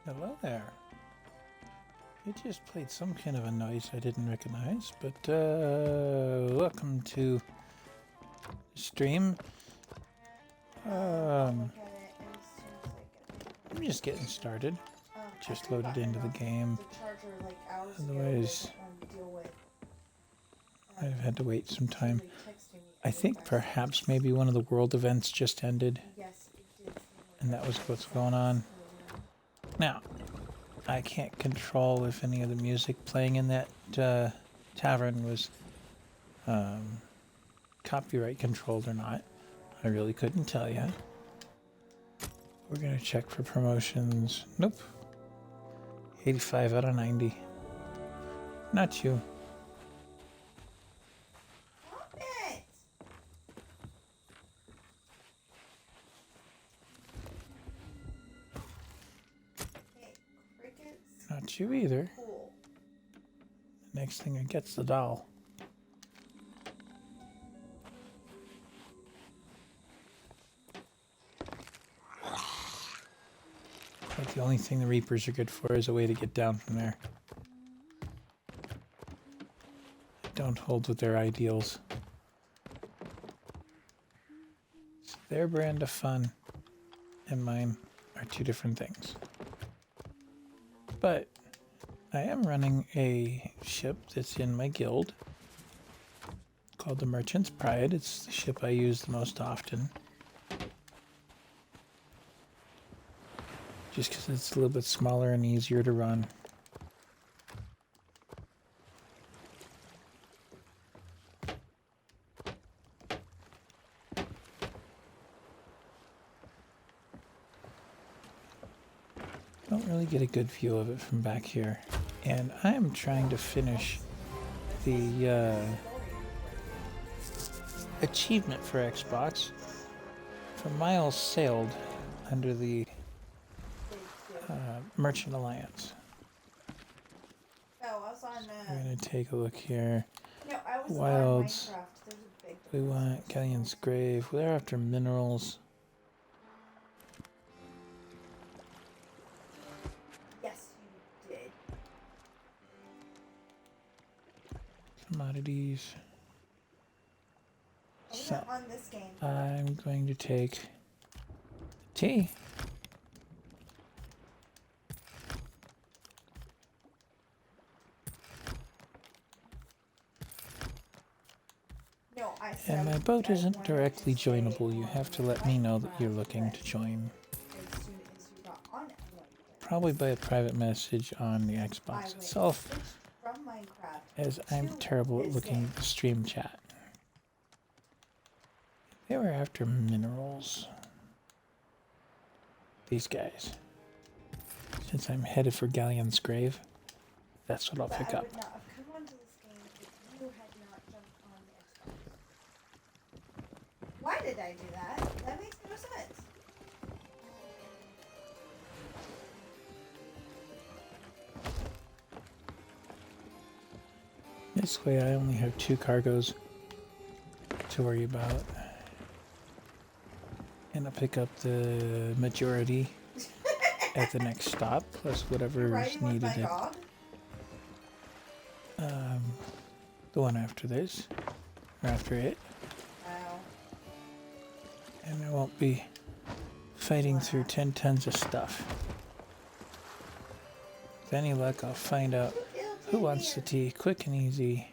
Hello there. It just played some kind of a noise I didn't recognize, but welcome to the stream. I'm just getting started. Just loaded into the game. Otherwise, I'd have had to wait some time. I think perhaps maybe one of the world events just ended, and that was what's going on. Now, I can't control if any of the music playing in that tavern was copyright controlled or not. I really couldn't tell you. We're going to check for promotions. Nope. 85 out of 90. Not you. Stop it! Hey, crickets. Not you either. Cool. The next thing I get's the doll. But the only thing the Reapers are good for is a way to get down from there. They don't hold with their ideals. So their brand of fun and mine are two different things. But I am running a ship that's in my guild called the Merchant's Pride. It's the ship I use the most often. Just because it's a little bit smaller and easier to run. Don't really get a good view of it from back here. And I'm trying to finish the achievement for Xbox for miles sailed under the Merchant Alliance. Oh, I was on. We're going to take a look here. No, I was Wilds. on Minecraft. There's a big. We want Galleon's Grave. We're after minerals. Yes, you did. Commodities. I'm So, not on this game. I'm going to take the tea. No, I said. And my boat I isn't wanted directly to stay joinable. You on have to let me know that you're Minecraft, looking to but join. As soon as you got on it, I went Probably by a private message on the I Xbox went itself, switched from Minecraft as I'm to terrible at this looking game. at the stream chat. They were after minerals. These guys. Since I'm headed for Galleon's Grave, that's what I'll But pick I up. would not have come onto this game if you had not jumped on the Xbox. Why did I do that? That makes no sense. This way I only have 2 cargoes to worry about. And I'll pick up the majority at the next stop, plus You're whatever's riding with needed my at dog? the one after this, or after it. Wow. And I won't be fighting through 10 tons of stuff. With any luck, I'll find out who wants the tea, quick and easy.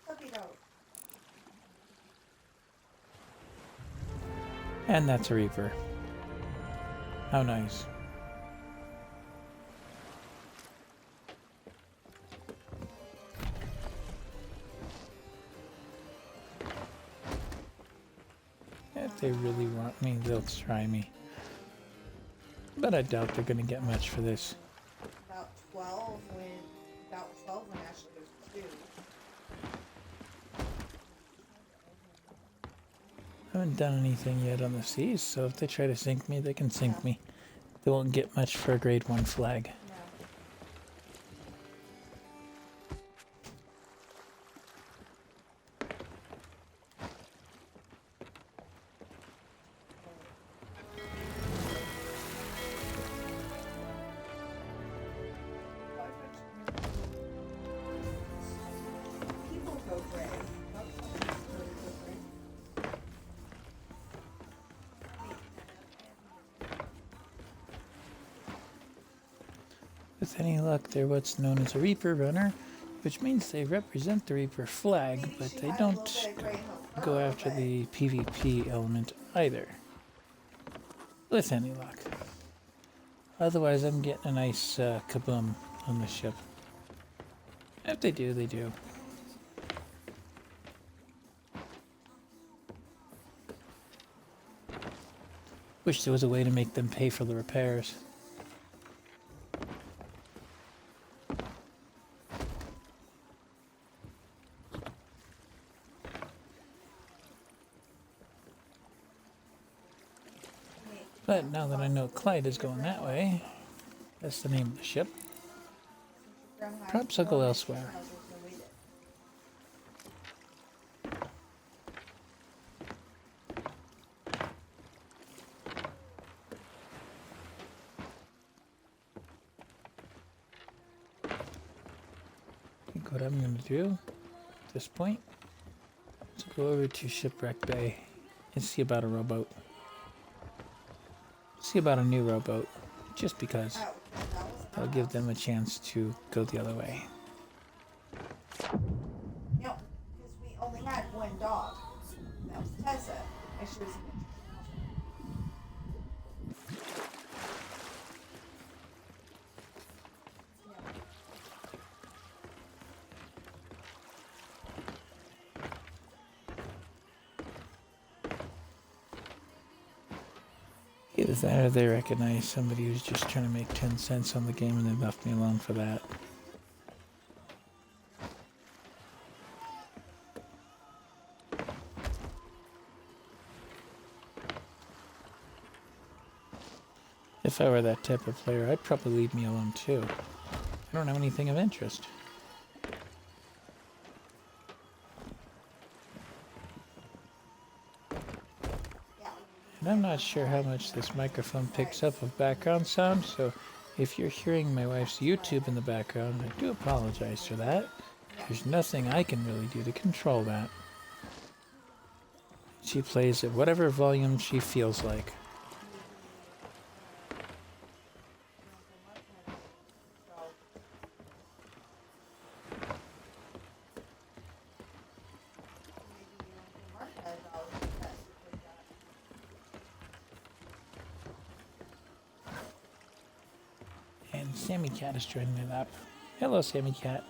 Puppy dog. And that's a Reaper. How nice. If they really want me, they'll try me. But I doubt they're gonna get much for this. About 12 when Ashley was 2. I haven't done anything yet on the seas, so if they try to sink me, they can sink me. They won't get much for a grade 1 flag. No. With any luck, they're what's known as a Reaper runner, which means they represent the Reaper flag, but She they had a little don't bit of gray on go her, after but the PvP element either. With any luck. Otherwise, I'm getting a nice kaboom on the ship. If they do, they do. Wish there was a way to make them pay for the repairs. But now that I know Clyde is going that way, that's the name of the ship, from high perhaps I'll school, go and elsewhere. she tells us what we did. I think what I'm going to do at this point is go over to Shipwreck Bay and see about a rowboat. See about a new rowboat, just because. Oh, that was I'll give them a chance to go the other way. no, because we only had one dog. That was Tessa, and she was a miniature. Either that or they recognize somebody who's just trying to make 10 cents on the game and they left me alone for that. If I were that type of player, I'd probably leave me alone too. I don't have anything of interest. Yeah. And I'm not sure how much this microphone picks up of background sound, so if you're hearing my wife's YouTube in the background, I do apologize for that. There's nothing I can really do to control that. She plays at whatever volume she feels like. And Sammy Cat is joining me up. Hello, Sammy Cat.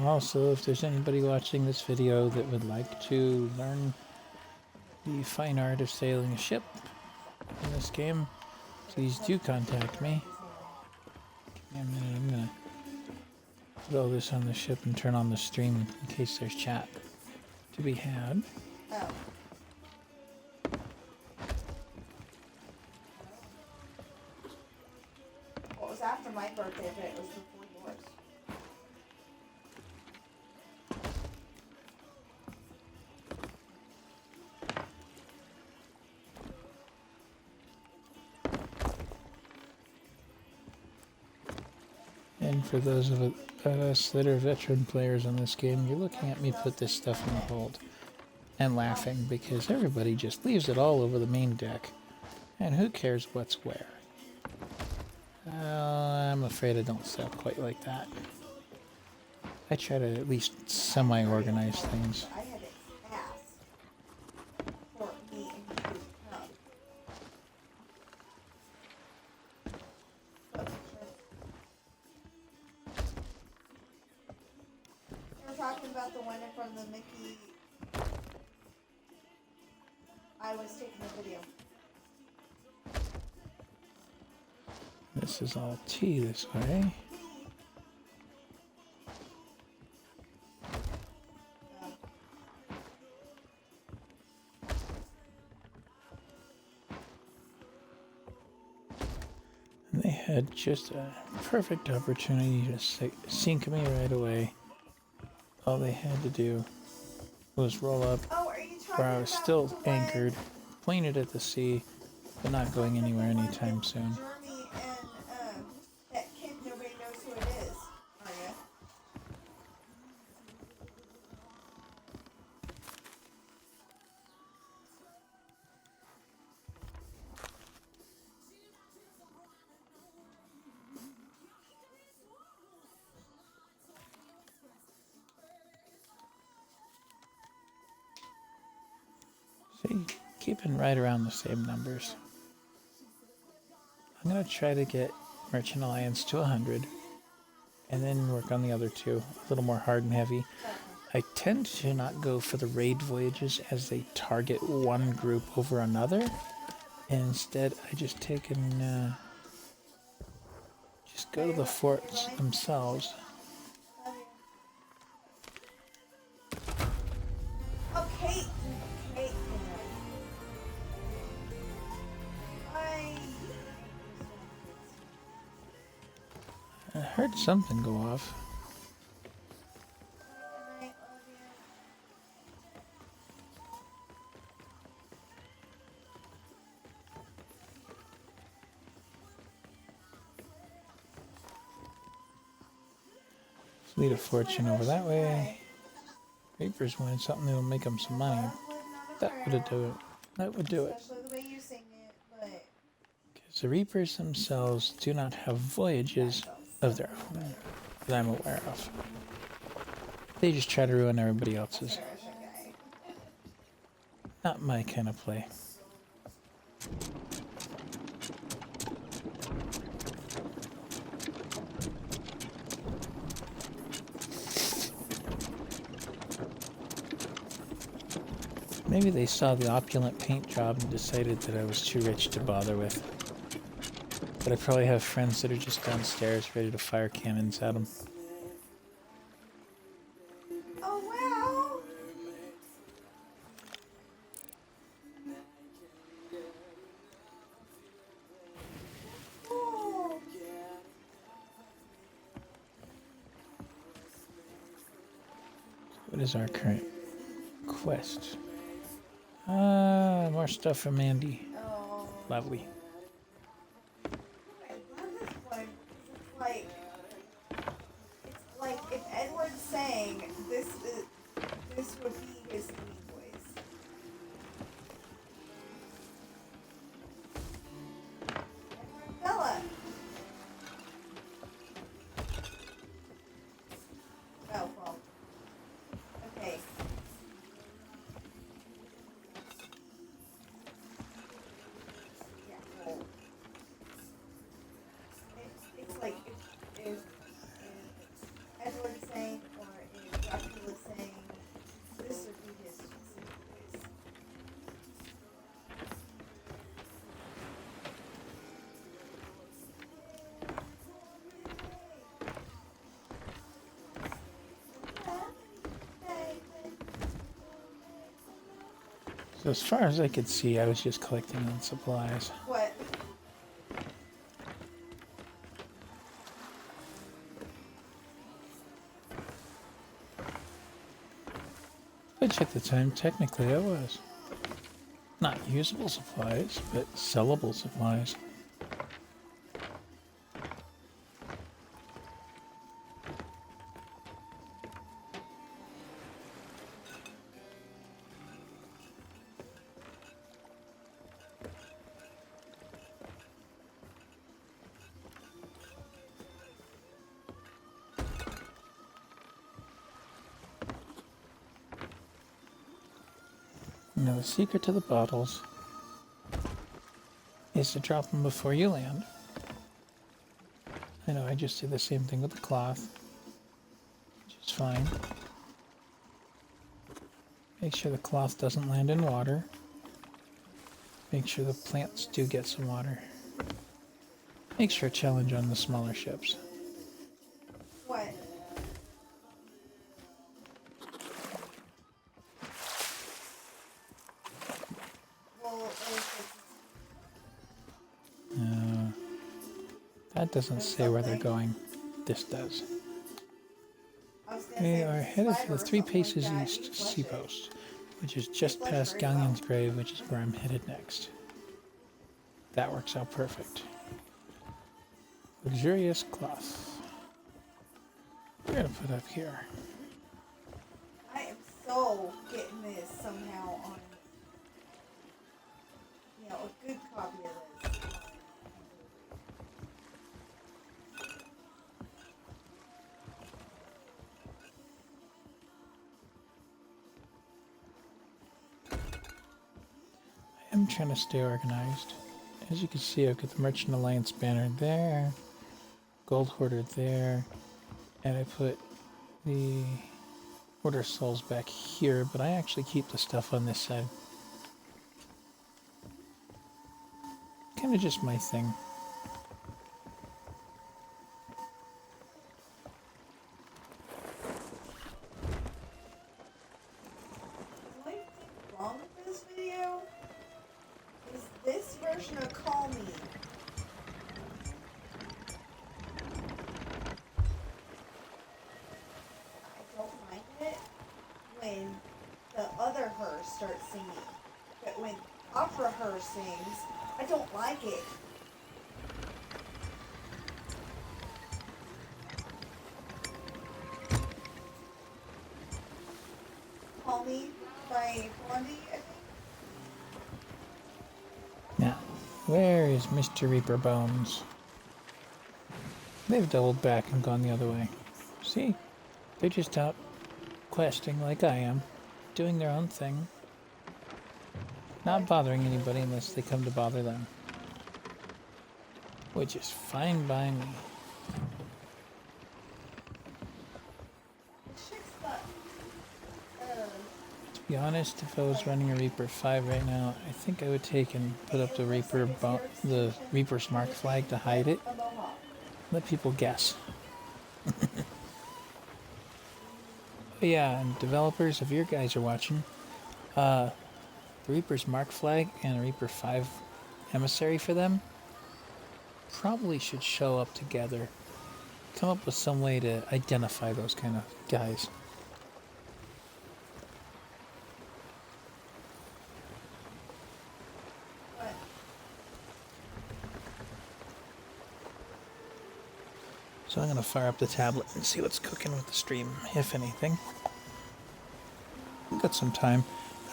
Also, if there's anybody watching this video that would like to learn the fine art of sailing a ship in this game, please do contact me. Give me a minute, I'm gonna put all this on the ship and turn on the stream in case there's chat to be had. Oh. Well, it was after my birthday, but it was before yours. And for those of us that are veteran players on this game, you're looking at me put this stuff on hold and laughing because everybody just leaves it all over the main deck. And who cares what's where? I'm afraid I don't sell quite like that. I try to at least semi-organize things. I had it passed for me and you to come. We're talking about the one from the Mickey. I was taking a video. This is all tea this way. had just a perfect opportunity to sink me right away. All they had to do was roll up Oh, are you talking where I was about still the one anchored, pointed at the sea, but not going anywhere anytime soon. Jeremy and that kid nobody knows who it is, Arya? See, keeping right around the same numbers. I'm going to try to get Merchant Alliance to 100 and then work on the other two, a little more hard and heavy. I tend to not go for the raid voyages as they target one group over another. And instead, I just take and just go to the forts themselves. Oh, Kate! Kate. I heard something go off. Lead a fortune over that way. Reapers wanted something that'll make them some money. That would do it. That would do it. Especially the way you sing it, but Because the Reapers themselves do not have voyages of their own that I'm aware of. They just try to ruin everybody else's. Not my kind of play. Maybe they saw the opulent paint job and decided that I was too rich to bother with. But I probably have friends that are just downstairs ready to fire cannons at them. oh wow! Oh. What is our current quest? More stuff from Mandy. Oh. Lovely. I love this one. It's like if Edward sang this would be his singing voice. Edward Bella. Oh well. Okay. Yeah. Well, it's like if Edward sang or if Dracula sang, this would be his singing voice. So as far as I could see, I was just collecting on supplies. What? Which at the time, technically I was. Not usable supplies, but sellable supplies. Now the secret to the bottles is to drop them before you land. I know I just did the same thing with the cloth, which is fine. Make sure the cloth doesn't land in water. Make sure the plants do get some water. Makes for a challenge on the smaller ships. What? Well, That doesn't say where they're going. This does. I was gonna We say are if it's headed spider for or the 3 something like paces that, east you flush it. seapost, which is just flush past very well. Galleon's grave, which is where I'm headed next. That works out perfect. Luxurious cloth. We're gonna put up here. I am so getting this somehow on, a good copy of this. I am trying to stay organized. As you can see, I've got the Merchant Alliance banner there, Gold Hoarder there, and I put the Order Souls back here, but I actually keep the stuff on this side. Kind of just my thing. The only thing wrong with this video is this version of Call Me. I don't like it when the other her starts singing. But when opera her sings, I don't like it. Call Me by Blondie, I think. Now, where is Mr. Reaper Bones? They've doubled back and gone the other way. See? They're just out questing like I am, doing their own thing. Not bothering anybody unless they come to bother them. Which is fine by me. The chick's got, To be honest, if I was running a Reaper 5 right now, I think I would take and put up the Reaper's mark flag to hide it. a mohawk. Let people guess. But yeah, and developers, if your guys are watching, the Reaper's mark flag and a Reaper 5 emissary for them probably should show up together. Come up with some way to identify those kind of guys. But So I'm going to fire up the tablet and see what's cooking with the stream, if anything. I've got some time.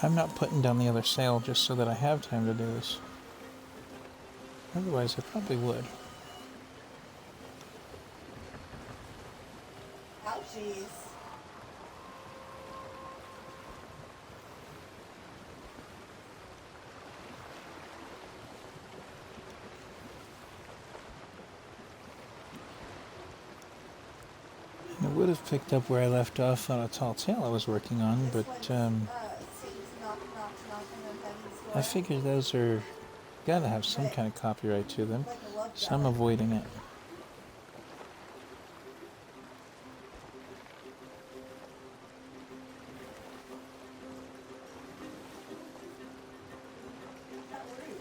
I'm not putting down the other sail just so that I have time to do this. Otherwise, I probably would. ouchies. I would have picked up where I left off on a tall tale I was working on, This but one sings knock, knock, knock on heaven's door. I figured those are gotta have some kind of copyright to them, Like a love so I'm ballad. avoiding it. Not rude.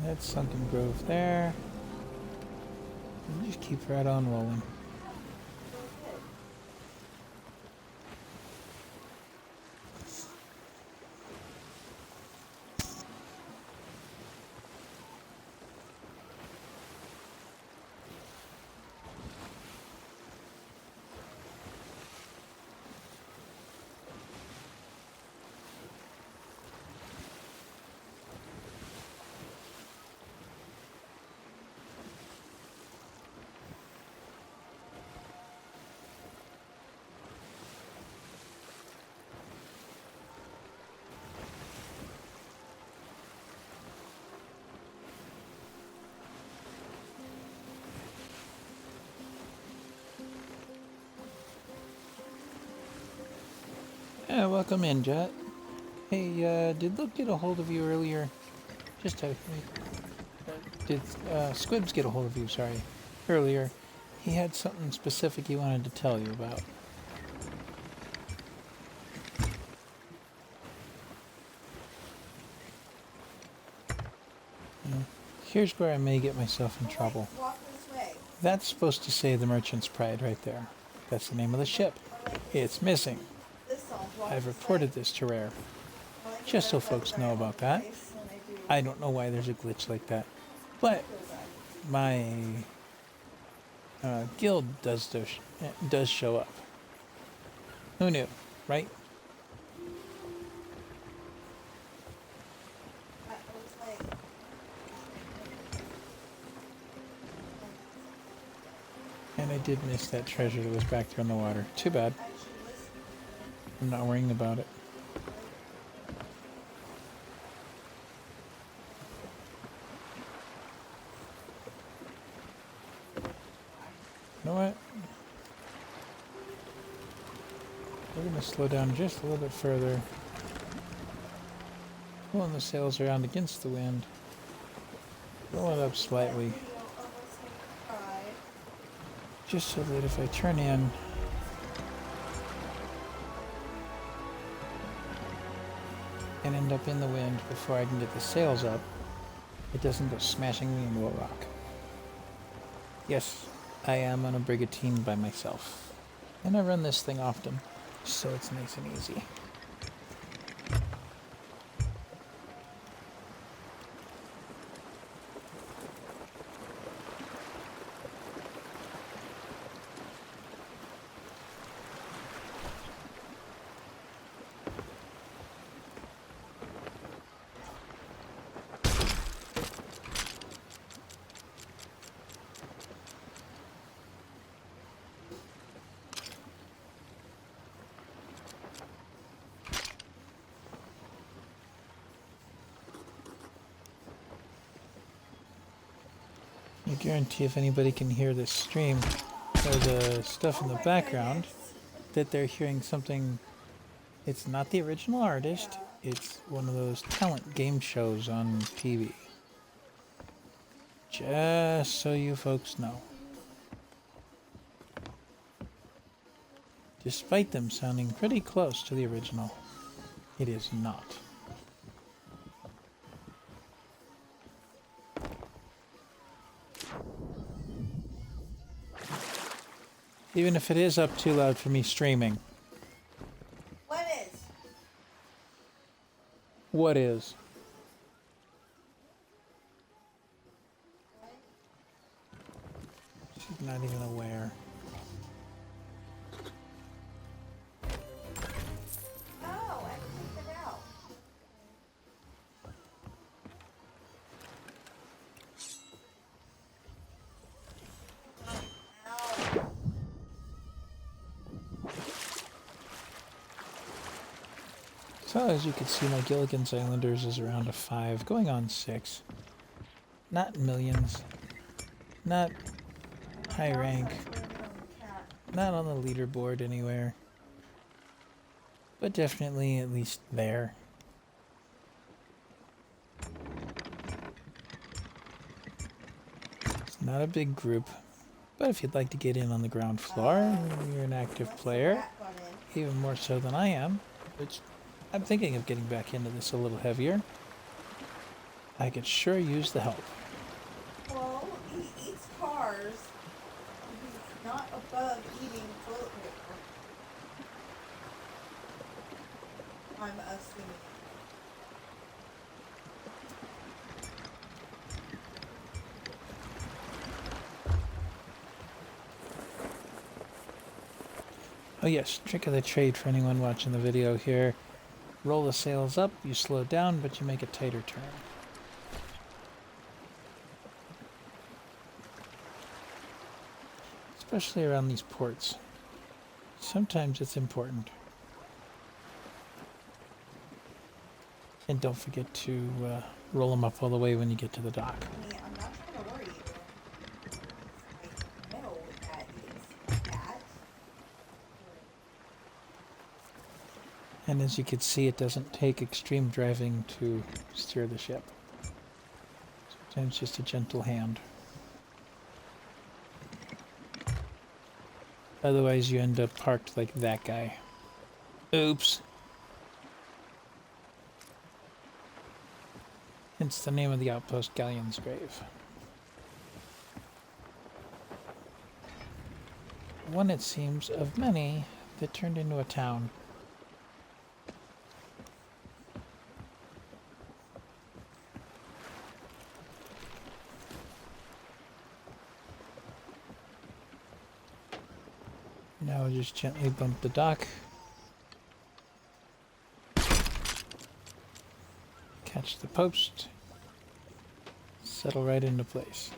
That's Sunken Grove there. And just keep right on rolling. Yeah, welcome in, Jet. Hey, did Luke get a hold of you earlier? Just to, did Squibs get a hold of you? Sorry, earlier. He had something specific he wanted to tell you about. Here's where I may get myself in trouble. Walk this way. That's supposed to say the Merchant's Pride right there. That's the name of the ship. It's missing. This song. Walk I've this reported way. this to Rare, I like it just so better folks when know I about hold that. twice than I do I don't know why there's a glitch like that, but my guild does show up. Who knew, right? I was like, And I did miss that treasure that was back there in the water. Too bad. I should listen. I'm not worrying about it. You know what? We're going to slow down just a little bit further. Pulling the sails around against the wind. Roll it up slightly. Video of us getting fried. Just so that if I turn in, and end up in the wind before I can get the sails up, it doesn't go smashing me into a rock. Yes, I am on a brigantine by myself. And I run this thing often, so it's nice and easy. I guarantee if anybody can hear this stream or the stuff in the background, that they're hearing something. It's not the original artist, it's one of those talent game shows on TV. Just so you folks know. Despite them sounding pretty close to the original, it is not. Even if it is up too loud for me streaming. What is? What is? She's not even aware. Oh, I took it out. Ow. So as you can see, my Gilligan's Islanders is around a 5, going on 6. Not millions. Not high rank. Not on the leaderboard anywhere. But definitely at least there. It's not a big group. But if you'd like to get in on the ground floor, and you're an active player, even more so than I am, which I'm thinking of getting back into this a little heavier, I could sure use the help. Well, he eats cars. He's not above eating toilet paper. I'm assuming. Oh yes, trick of the trade for anyone watching the video here. Roll the sails up, you slow down, but you make a tighter turn. Especially around these ports. Sometimes it's important. And don't forget to roll them up all the way when you get to the dock. I mean, I'm not trying to worry you. I know that is that. And as you can see, it doesn't take extreme driving to steer the ship. Sometimes just a gentle hand. Otherwise, you end up parked like that guy. Oops. Hence the name of the outpost, Galleon's Grave. One, it seems, of many that turned into a town. Now we'll just gently bump the dock. Catch the post. Settle right into place.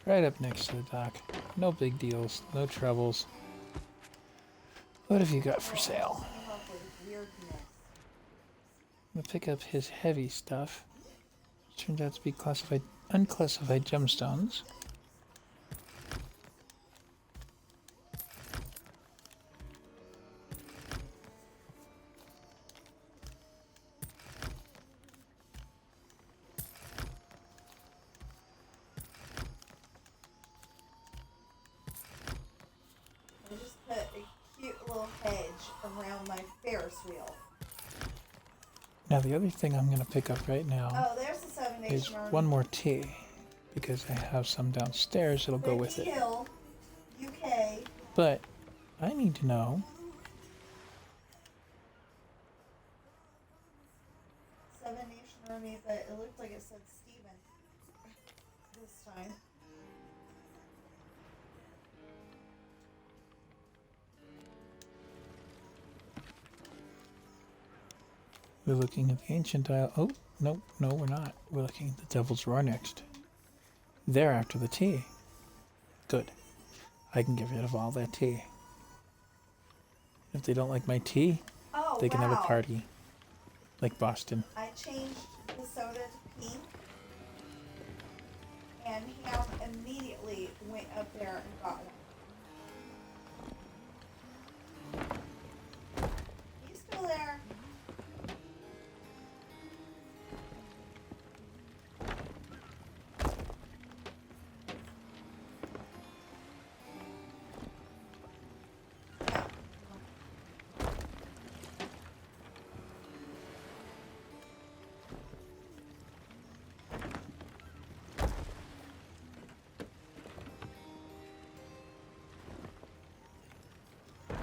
Right up next to the dock. No big deals, no troubles. What have you got for sale? Came up with weirdness. I'm gonna pick up his heavy stuff. Turned out to be unclassified gemstones. I just put a cute little hedge around my Ferris wheel. Now the other thing I'm going to pick up right now Oh, there's the Seven is Nation Army. one more tea, because I have some downstairs that'll go with Ricky it. Hill, UK. But I need to know, Seven Nation Army, but it looked like it said Steven this time. we're looking at the ancient isle. Oh, no, we're not. We're looking at the Devil's Roar next. They're after the tea. Good. I can get rid of all that tea. If they don't like my tea, Oh, they can have a wow. party. Like Boston. I changed the soda to pink, and Ham immediately went up there and got one. You still there?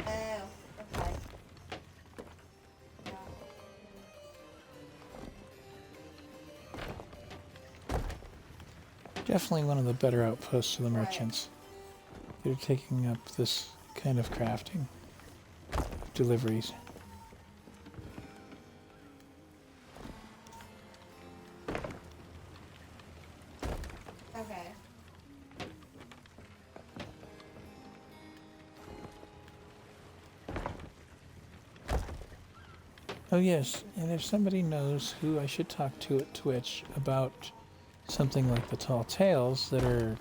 Oh, okay. Yeah. Definitely one of the better outposts of the Right. merchants. They're taking up this kind of crafting. Deliveries. Okay. Oh yes, and if somebody knows who I should talk to at Twitch about something like the Tall Tales that are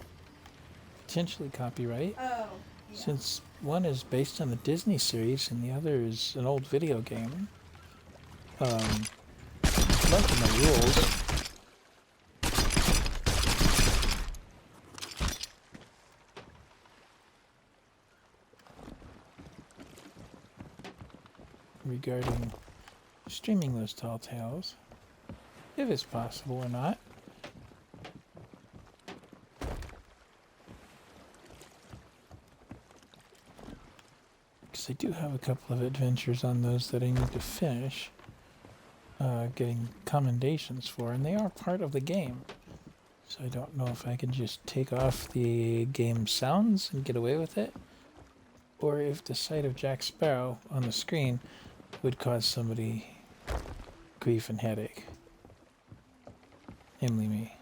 potentially copyright, Oh, yeah. since one is based on the Disney series and the other is an old video game, I'd like to know rules. Regarding streaming those Tall Tales, if it's possible or not. Because I do have a couple of adventures on those that I need to finish, getting commendations for, and they are part of the game. So I don't know if I can just take off the game sounds and get away with it, or if the sight of Jack Sparrow on the screen would cause somebody grief and headache. Namely me.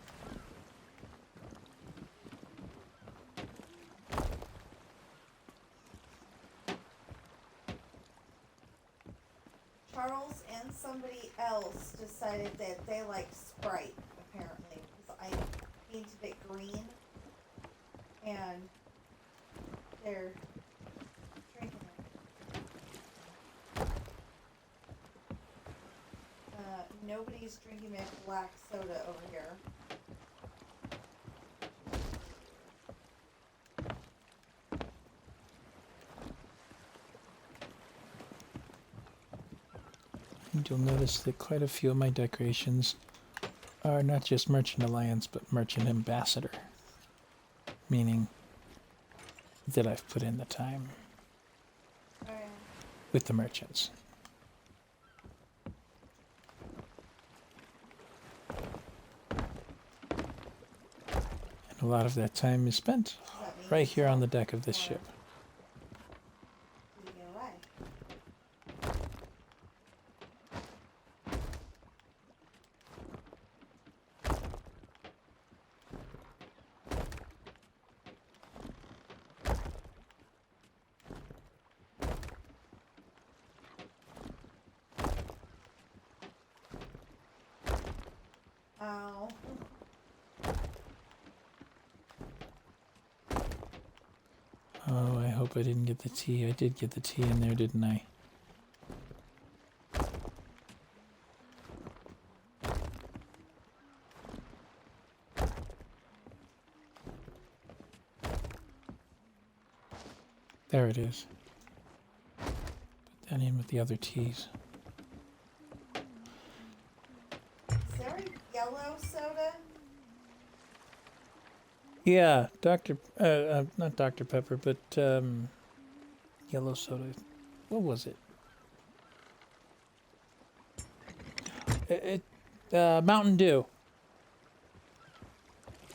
Charles and somebody else decided that they liked Sprite, apparently, because I painted it green. and they're drinking it. Nobody's drinking my black soda over here. And you'll notice that quite a few of my decorations are not just Merchant Alliance, but Merchant Ambassador, meaning that I've put in the time Oh, yeah. with the merchants. And a lot of that time is spent Does that mean right here on the yourself deck of this or ship. leaving away? Oh. Oh, I hope I didn't get the tea. I did get the tea in there, didn't I? There it is. Put that in with the other teas. Is there a yellow soda? Yeah, not Dr. Pepper, but yellow soda. What was it? Mountain Dew.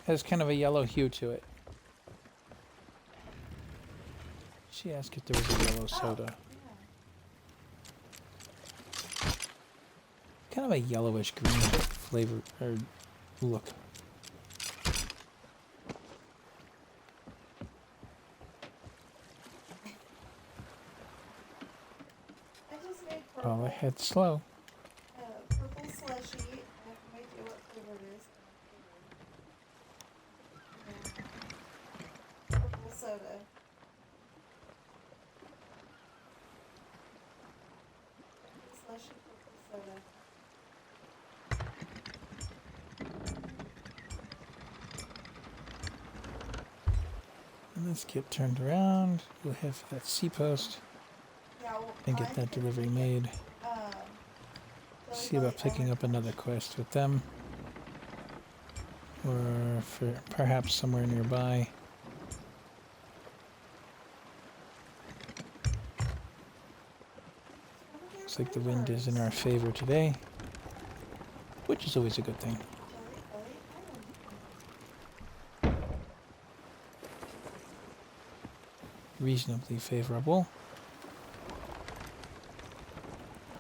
Has kind of a yellow hue to it. She asked if there was a yellow soda. Yeah. Kind of a yellowish green flavor or look. I just made purple. All ahead slow. Purple slushy. I have no idea what flavor it is. Purple soda. Purple slushy, purple soda. And let's get turned around. We'll head for that sea post Yeah, well, and get that delivery made. See about picking up another quest with them. Or for perhaps somewhere nearby. Looks like the wind is in our favor today, which is always a good thing. Reasonably favorable.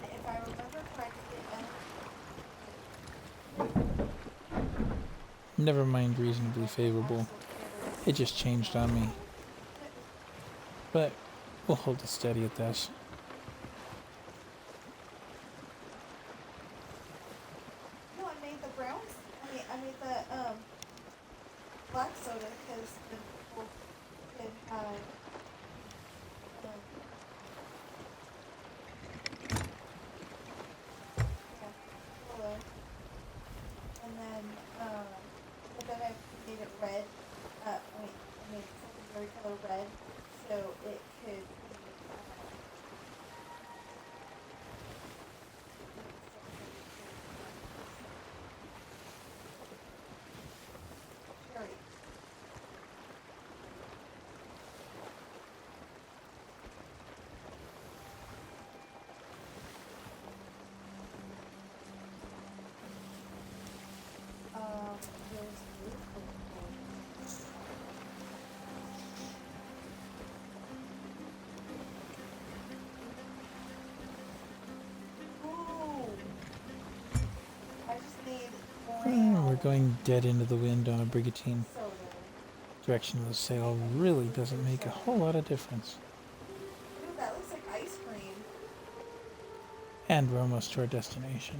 If I remember correctly, Never mind reasonably favorable. It just changed on me. But we'll hold it steady at this. no, I made the browns. I made the black soda because the people could have yeah, hello. And then but then I made it red. I made it secondary color red so it could be cherry. There's ooh. I just need We're going dead into the wind on a brigantine. soda. Direction of the sail really doesn't make a whole lot of difference. Ooh, that looks like ice cream. And we're almost to our destination.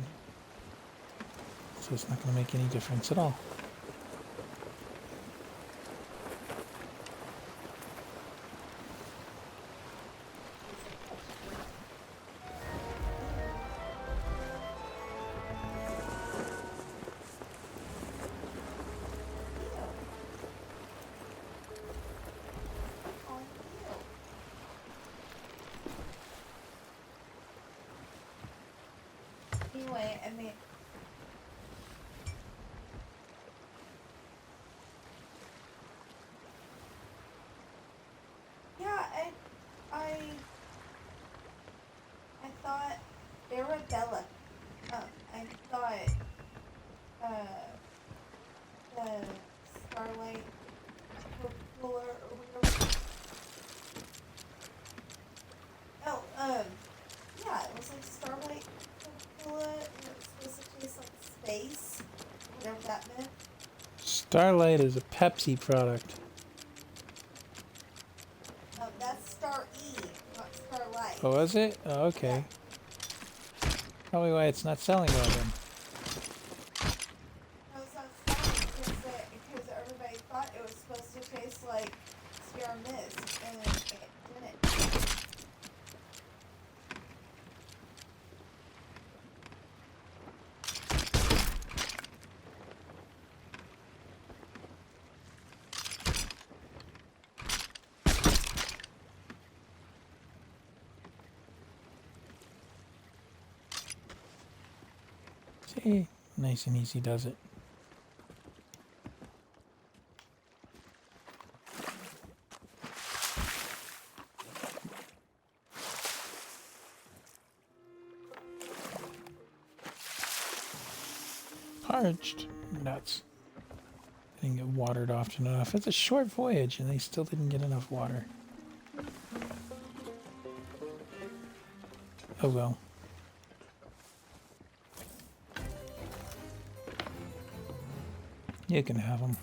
So it's not going to make any difference at all. Anyway, I mean, yeah, I, I thought Arabella. I thought uh, the Starlight Coca-Cola or whatever. Oh, yeah, it was like Starlight Coca-Cola, and it was supposed to taste like space, whatever that meant. Starlight is a Pepsi product. That's Star E, not Starlight. Oh, is it? Oh, Yeah. okay. Probably why it's not selling well then. No, it's not Starlight because everybody thought it was supposed to taste like Sierra Mist, and it didn't. See, nice and easy does it. Parched nuts. Didn't get watered often enough. It's a short voyage and they still didn't get enough water. Oh well. You can have them.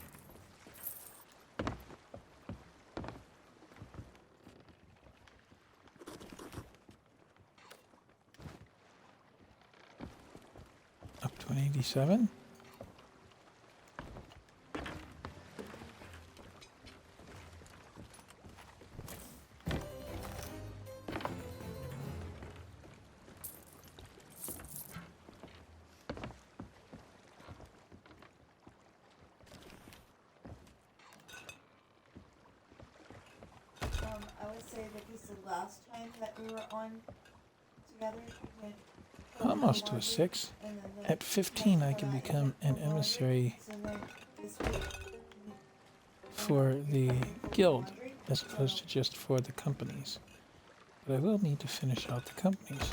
Up to an 87. I would say that this is the last time that we were on together. Almost to a 6. At 15, I can become an emissary for the guild as opposed to just for the companies. But I will need to finish out the companies.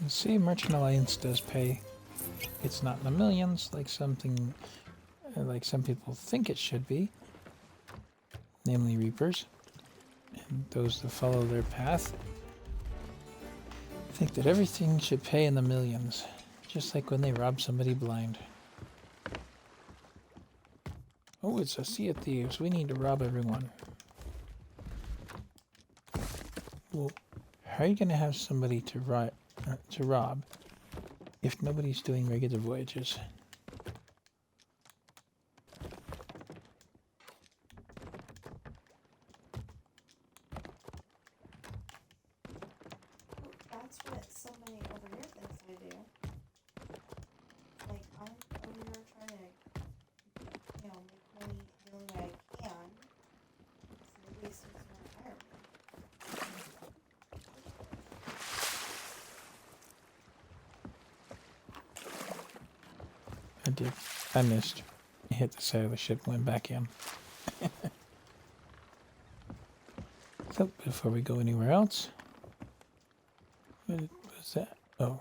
See, Merchant Alliance does pay. It's not in the millions like some people think it should be, namely Reapers and those that follow their path. Think that everything should pay in the millions, just like when they rob somebody blind. Oh, it's a Sea of Thieves. We need to rob everyone. Well, how are you going to have somebody to rob if nobody's doing regular voyages? That's what somebody over here thinks I do. Like, I'm over here trying to, make money the only way I can. So nobody seems to want to hire me. I did. I missed. I hit the side of the ship and went back in. So, before we go anywhere else, what was that? Oh.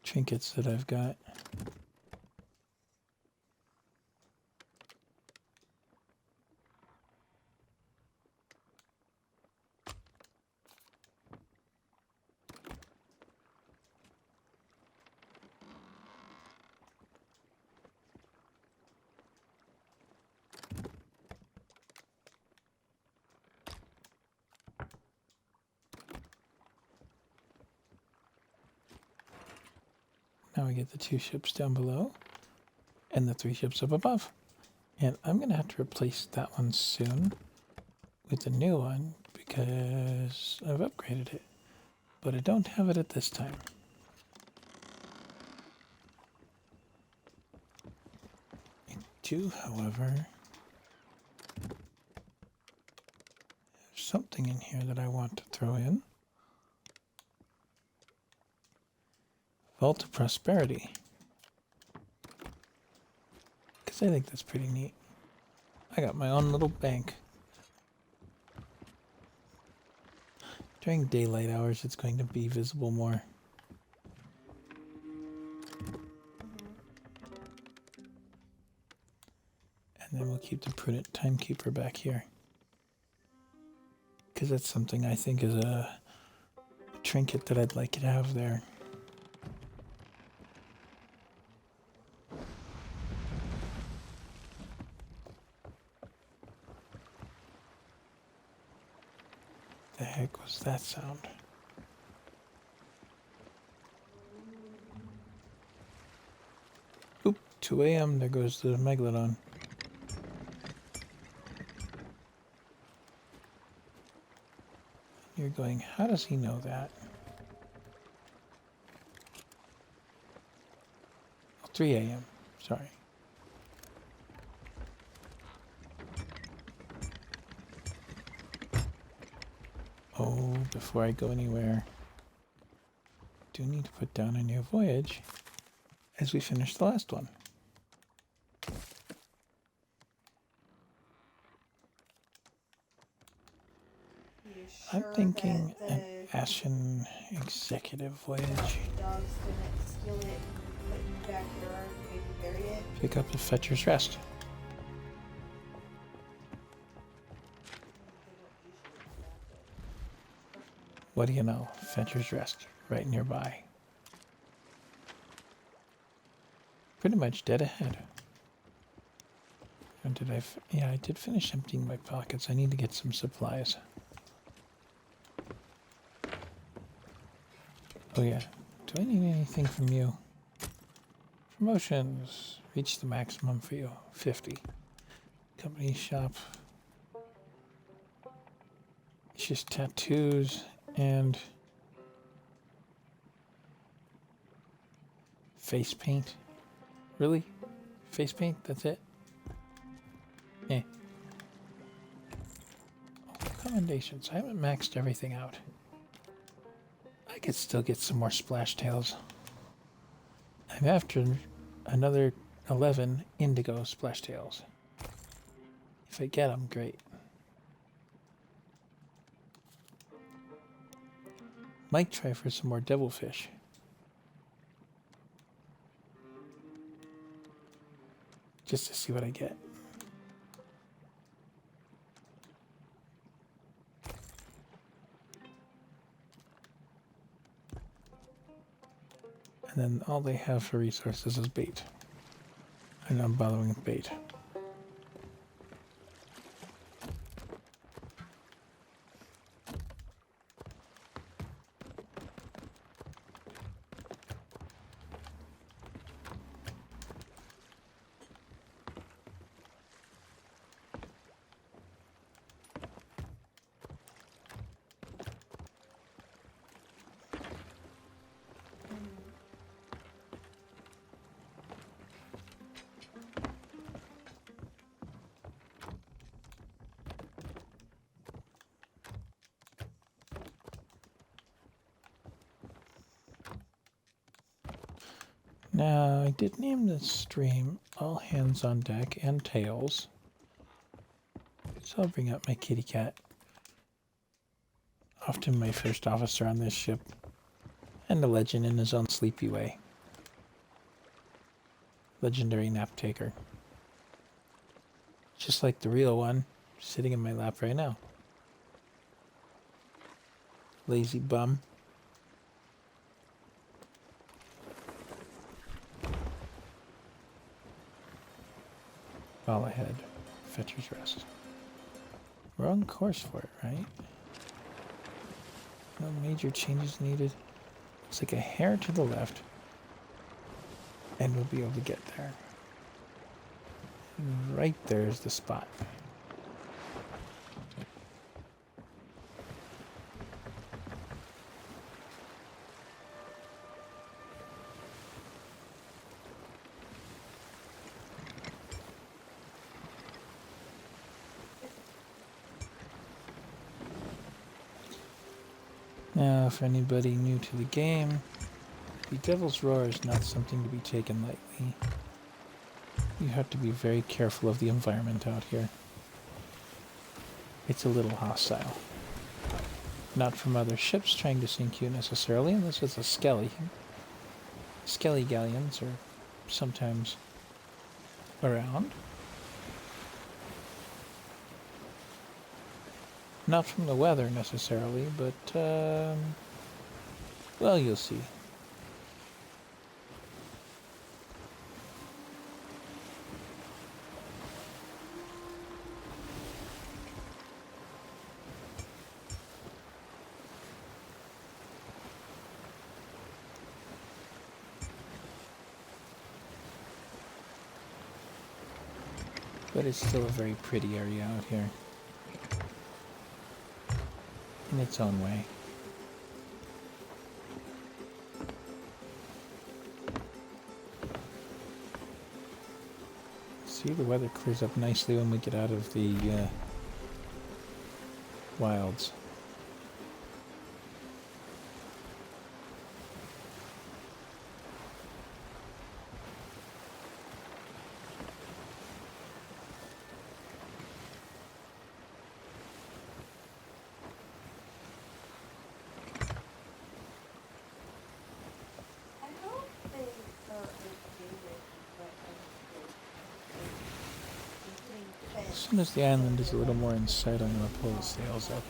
Trinkets that I've got. Now we get the 2 ships down below and the 3 ships up above. And I'm going to have to replace that one soon with a new one because I've upgraded it. But I don't have it at this time. I do, however, have something in here that I want to throw in. Vault of Prosperity. Because I think that's pretty neat. I got my own little bank. During daylight hours, it's going to be visible more. And then we'll keep the Prudent Timekeeper back here. Because that's something I think is a trinket that I'd like to have there. The heck was that sound? Oop, 2 a.m. There goes the Megalodon. You're going, how does he know that? Oh, 3 a.m. Sorry. Oh, before I go anywhere, I do need to put down a new voyage as we finish the last one. I'm thinking an Ashen Executive voyage. Dogs didn't steal it and put it in the backyard and maybe bury it. Pick up the Fetcher's Rest. What do you know? Fetcher's Rest, right nearby. Pretty much dead ahead. And did yeah, I did finish emptying my pockets. I need to get some supplies. Oh yeah, do I need anything from you? Promotions. Reach the maximum for you, 50. Company shop. It's just tattoos and face paint. Really? Face paint? That's it? Yeah. Oh, commendations. I haven't maxed everything out. I could still get some more splash tails. I'm after another 11 indigo splash tails. If I get them, great. Might try for some more devilfish. Just to see what I get. And then all they have for resources is bait. And I'm bothering with bait. Now, I did name this stream All Hands on Deck and Tails. So I'll bring up my kitty cat. Often my first officer on this ship. And a legend in his own sleepy way. Legendary nap taker. Just like the real one, sitting in my lap right now. Lazy bum. Fall ahead. Fetcher's Rest. We're on course for it, right? No major changes needed. It's like a hair to the left. And we'll be able to get there. Right there's the spot. Now, for anybody new to the game, the Devil's Roar is not something to be taken lightly. You have to be very careful of the environment out here. It's a little hostile. Not from other ships trying to sink you necessarily, unless it's a skelly. Skelly galleons are sometimes around. Not from the weather necessarily, but, well, you'll see. But it's still a very pretty area out here. In its own way. See, the weather clears up nicely when we get out of the wilds. As soon as the island is a little more in sight, I'm going to pull the sails up.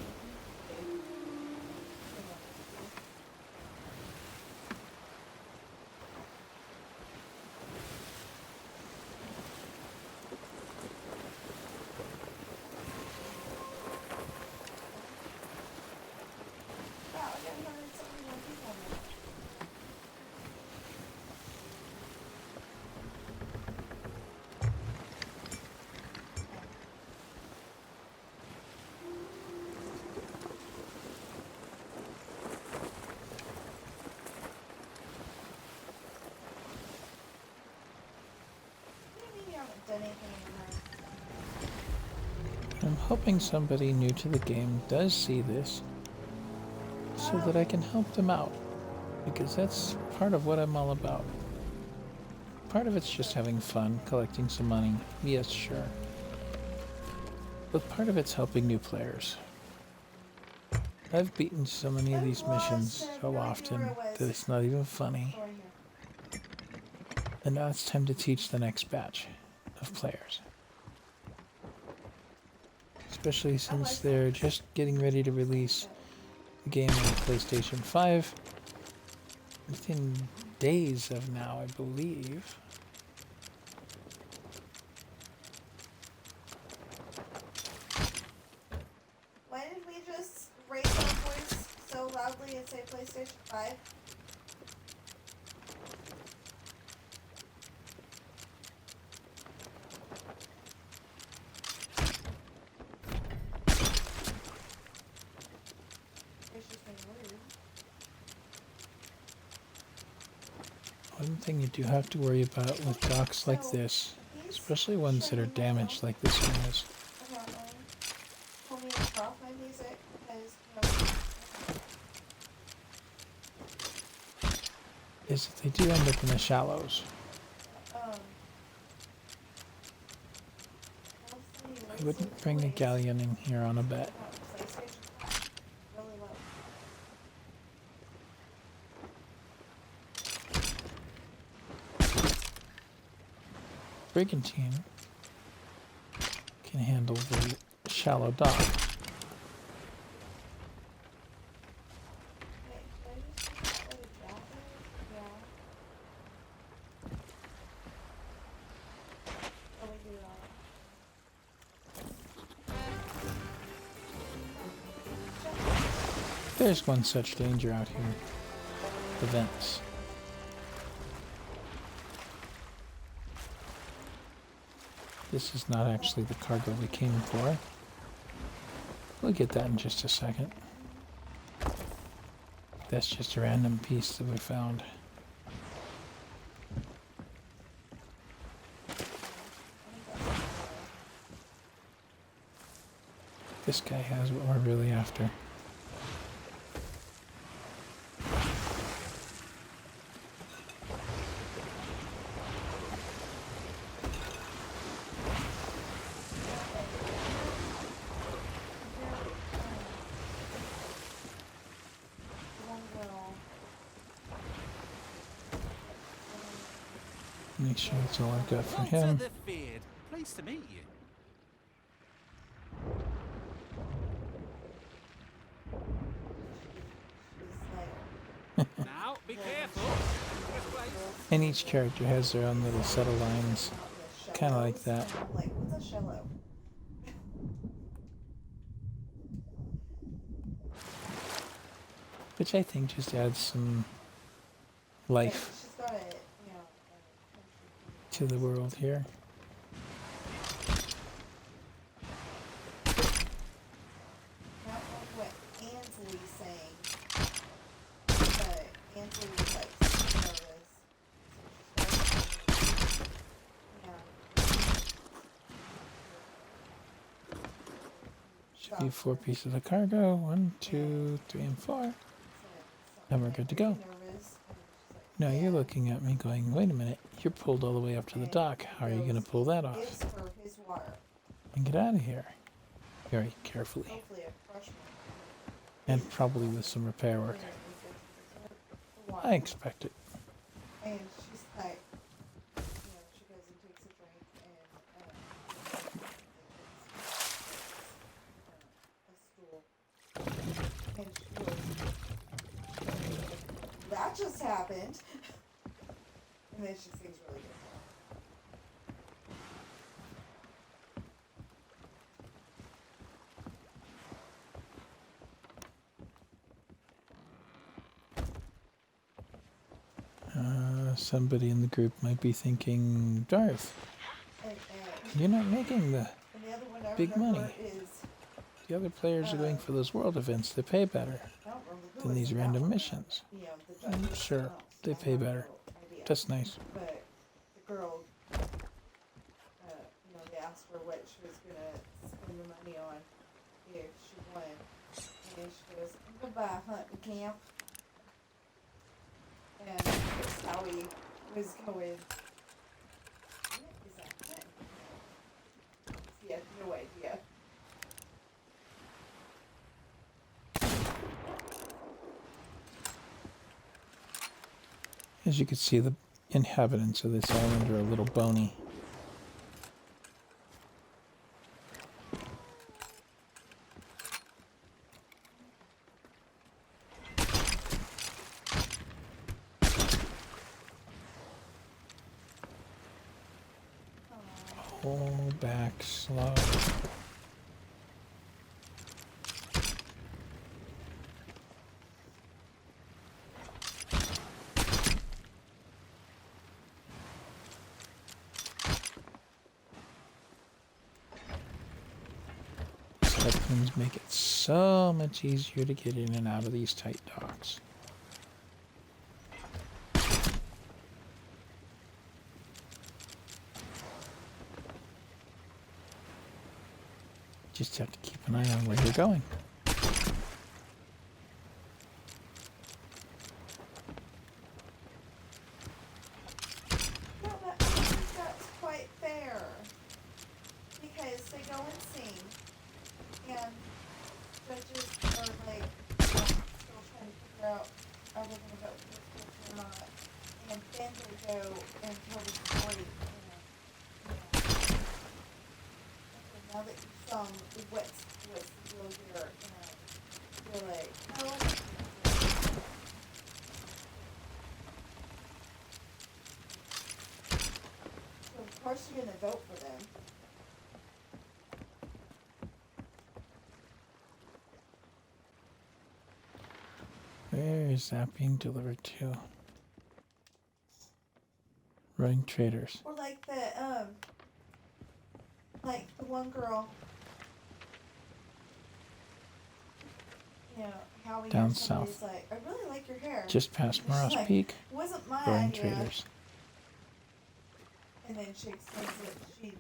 I'm hoping somebody new to the game does see this so that I can help them out, because that's part of what I'm all about. Part of it's just having fun, collecting some money, yes, sure. But part of it's helping new players. I've beaten so many of these missions so often that it's not even funny. And now it's time to teach the next batch of players. Especially since they're just getting ready to release the game on PlayStation 5 within days of now, I believe. Why did we just raise our voice so loudly and say PlayStation 5? One thing you do have to worry about with docks like this, especially ones that are damaged like this one is, Told me to stop my music because, is that they do end up in the shallows. I wouldn't bring a galleon in here on a bet. Brigantine can handle the shallow dock. There's one such danger out here. The vents. This is not actually the cargo we came for. We'll get that in just a second. That's just a random piece that we found. This guy has what we're really after. Make sure that's all I've got for Walter him. the Feared. Pleased to meet you. Now, be careful. This way. And each character has their own little set of lines. Kind of like that. I'm like, what's a shallow? Which I think just adds some life She's got a, you know, to the world here. not only what Ansley's saying, but Ansley was like nervous. Should be 4 pieces of cargo. 1, 2, 3, and 4. And we're good to go. Now you're looking at me going, wait a minute, you're pulled all the way up to the dock. How are you going to pull that off? Gives her his water. And get out of here. Very carefully. Hopefully a fresh one. And probably with some repair work. I expect it. And she's like, you know, she goes and takes a drink and a stool. And she goes, that just happened. And then she sings really good. Somebody in the group might be thinking, Darth, you're not making the And the other one I big remember money. is, The other players are going for those world events. They pay better I don't remember who than was these in that random one, missions. you know, the judges. Sure, I don't they have pay no better. idea. That's nice. But the girl, you know, they asked her what she was gonna spend the money on if she won, and she goes, "I'm gonna buy a hunting camp." And that's how he was going. What is that hunting camp? He had no idea. As you can see, the inhabitants of this island are a little bony. Pull back slow. Harpoons make it so much easier to get in and out of these tight docks. Just have to keep an eye on where you're going. No, but I think that's quite fair. Because they go and sing, and judges are like, still trying to figure out, are they gonna vote for this person or not? And then they go and tell the story, okay, now that you've sung, what's the deal here? And you're like, no, I don't think so. So of course you're gonna vote for them. Where is that being delivered to? Roaring traders. Or like one girl, you know, how we Down hear somebody's south. like, I really like your hair. Just past She's Morose like, Peak, it wasn't my growing idea. traders. And then she explains that she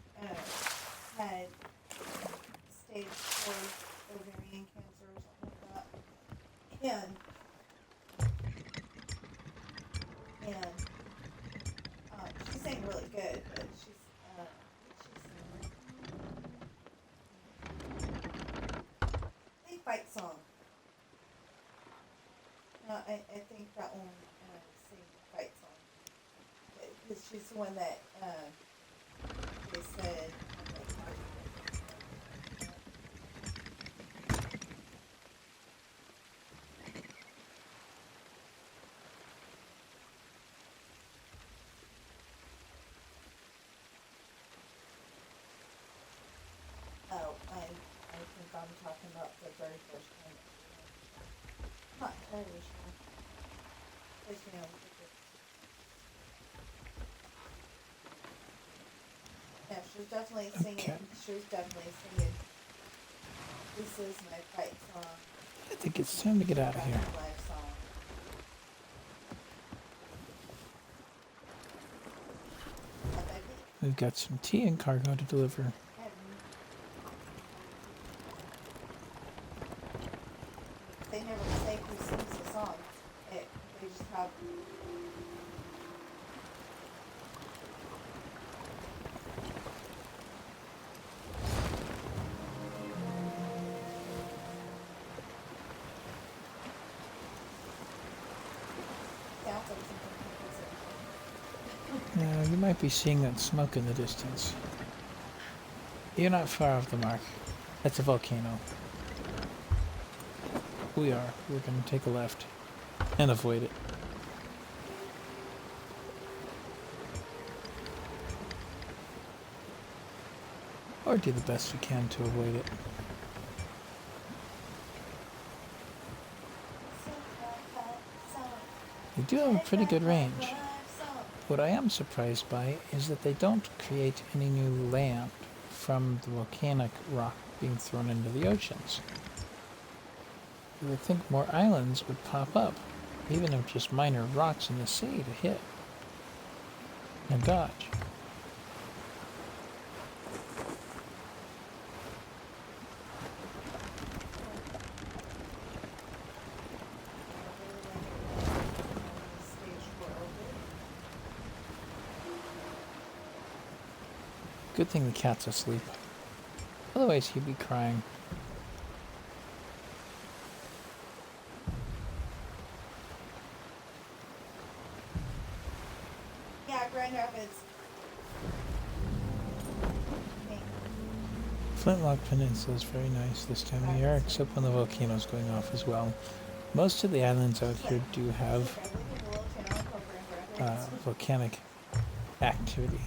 had stage 4 ovarian cancer or something like that. And she sang really good, but I think fight song. No, I think that one sing fight song. Because she's the one that they said. Oh, I think I'm talking about the very first time. Not very sure. Because, you know, yeah, she was definitely singing. Okay. She was definitely singing. This is my fight song. I think it's time to get out of here. That's my life song. We've got some tea and cargo to deliver. They never say who sings the song. They just have. Sounds like something. Now, you might be seeing that smoke in the distance. You're not far off the mark. That's a volcano. We are. We're going to take a left and avoid it. Or do the best we can to avoid it. We do have a pretty good range. What I am surprised by is that they don't create any new land from the volcanic rock being thrown into the oceans. You would think more islands would pop up, even if just minor rocks in the sea to hit and dodge. Good thing the cat's asleep. Otherwise he'd be crying. Yeah, Grand Rapids. Flintlock Peninsula is very nice this time of year, except when the volcano's going off as well. Most of the islands out here do have volcanic activity.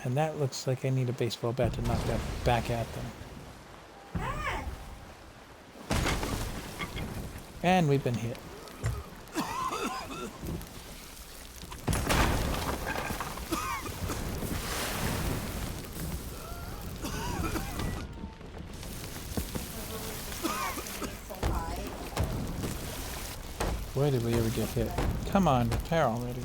And that looks like I need a baseball bat to knock that back at them. And we've been hit. Why did we ever get hit? Come on, repair already.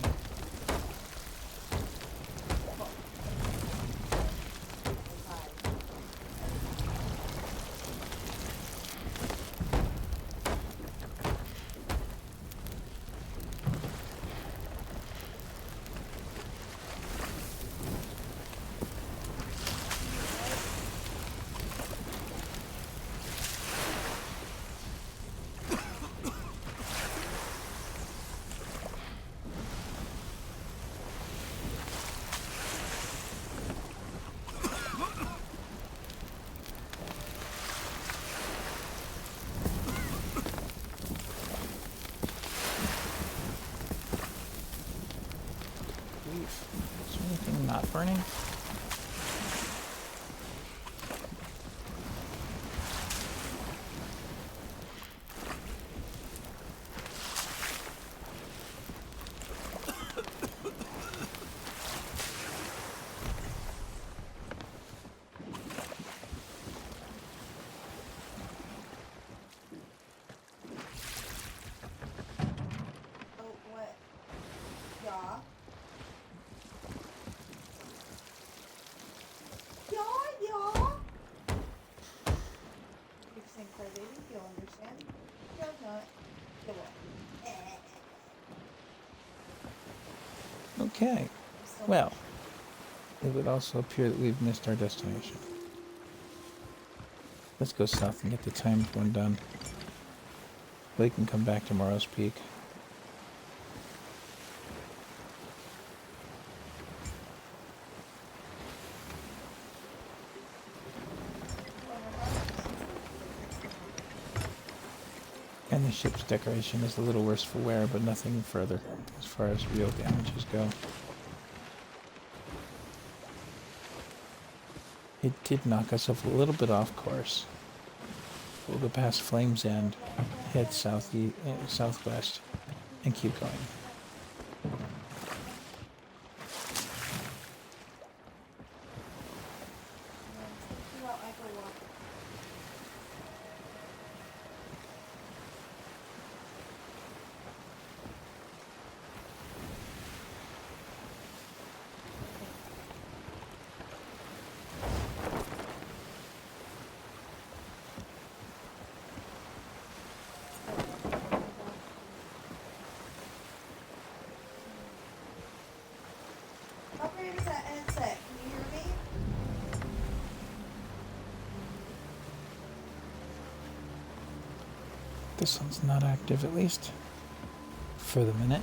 Is there anything not burning? Okay. So Well, it would also appear that we've missed our destination. Let's go south and get the timed one done. We can come back to Morrow's Peak. And the ship's decoration is a little worse for wear, but nothing further as far as real damages go. It did knock us a little bit off course. We'll go past Flames End, head southwest, and keep going. well, I go walk. Operator, is that headset? Can you hear me? This one's not active, at least for the minute.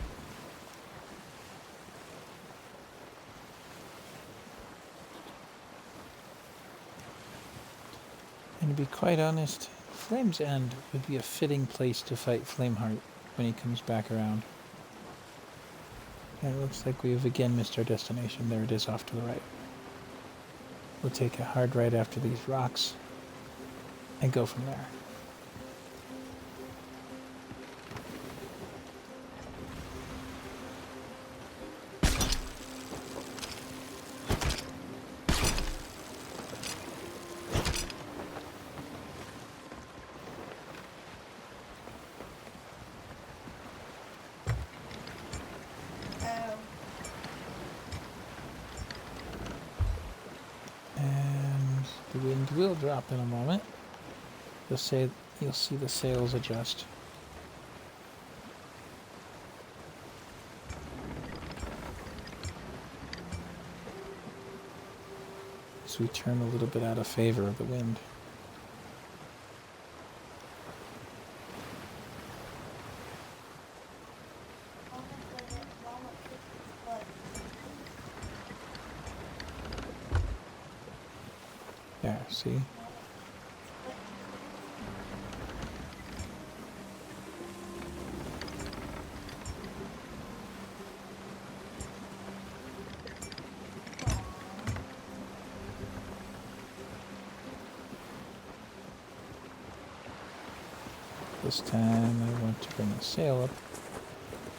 And to be quite honest, Flame's End would be a fitting place to fight Flameheart when he comes back around. And it looks like we've again missed our destination. There it is off to the right. We'll take a hard right after these rocks and go from there. Oh, And the wind will drop in a moment. You'll see the sails adjust. As we turn a little bit out of favor of the wind. There, see? This time I want to bring the sail up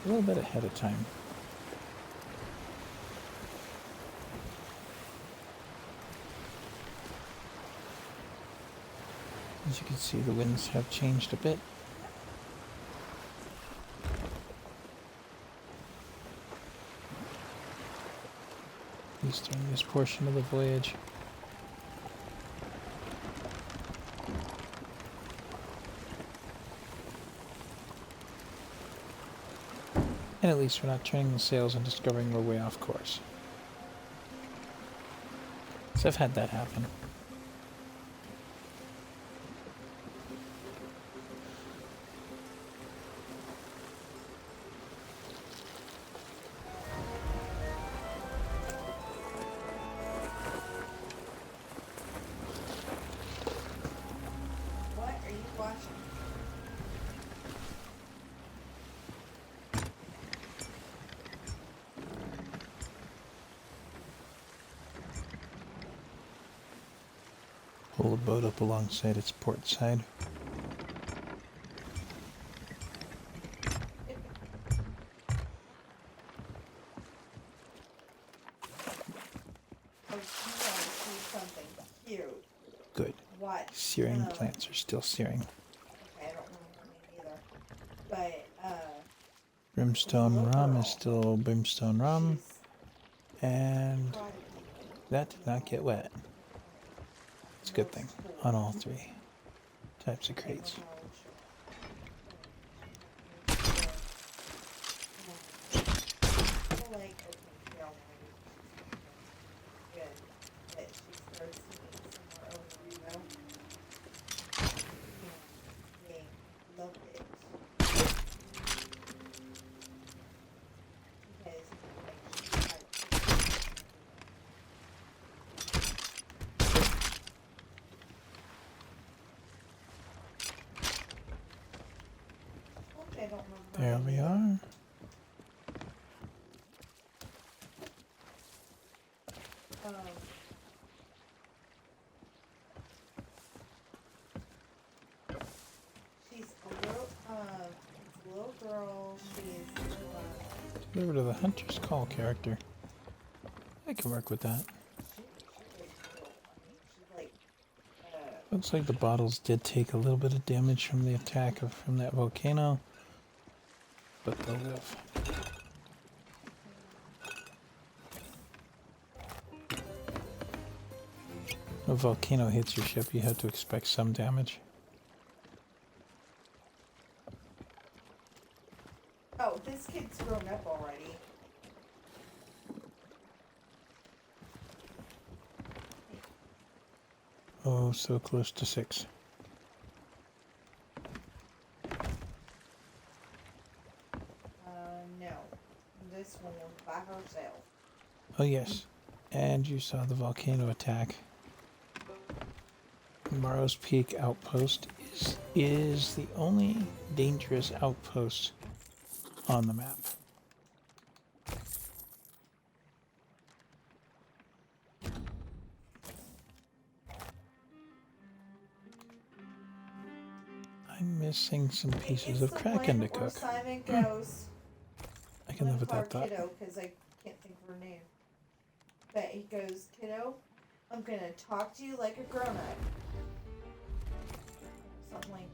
a little bit ahead of time. As you can see, the winds have changed a bit. At least during this portion of the voyage. And at least we're not turning the sails and discovering we're way off course. So I've had that happen. what are you watching? Pull the boat up alongside its port side. Oh, you want to see something cute. Good. What? Searing plants are still searing. Okay, I don't remember her name either. But, Brimstone rum is still brimstone rum. And God, that did not get wet. It's a good thing on all three types of crates. like, There we are. Um, she's a it's a little girl. Deliver to the Hunter's Call character. I can work with that. She's like, Looks like the bottles did take a little bit of damage from the attack from that volcano, but they'll live. When a volcano hits your ship, you have to expect some damage. oh, this kid's grown up already. Oh, so close to 6. No. This one was by herself. Oh yes, and you saw the volcano attack. Morrow's Peak outpost is the only dangerous outpost on the map. I'm missing some pieces of Kraken to cook. Simon goes. I can live with that thought. Kiddo, because I can't think of her name. But he goes, kiddo, I'm gonna talk to you like a grown up. Something like,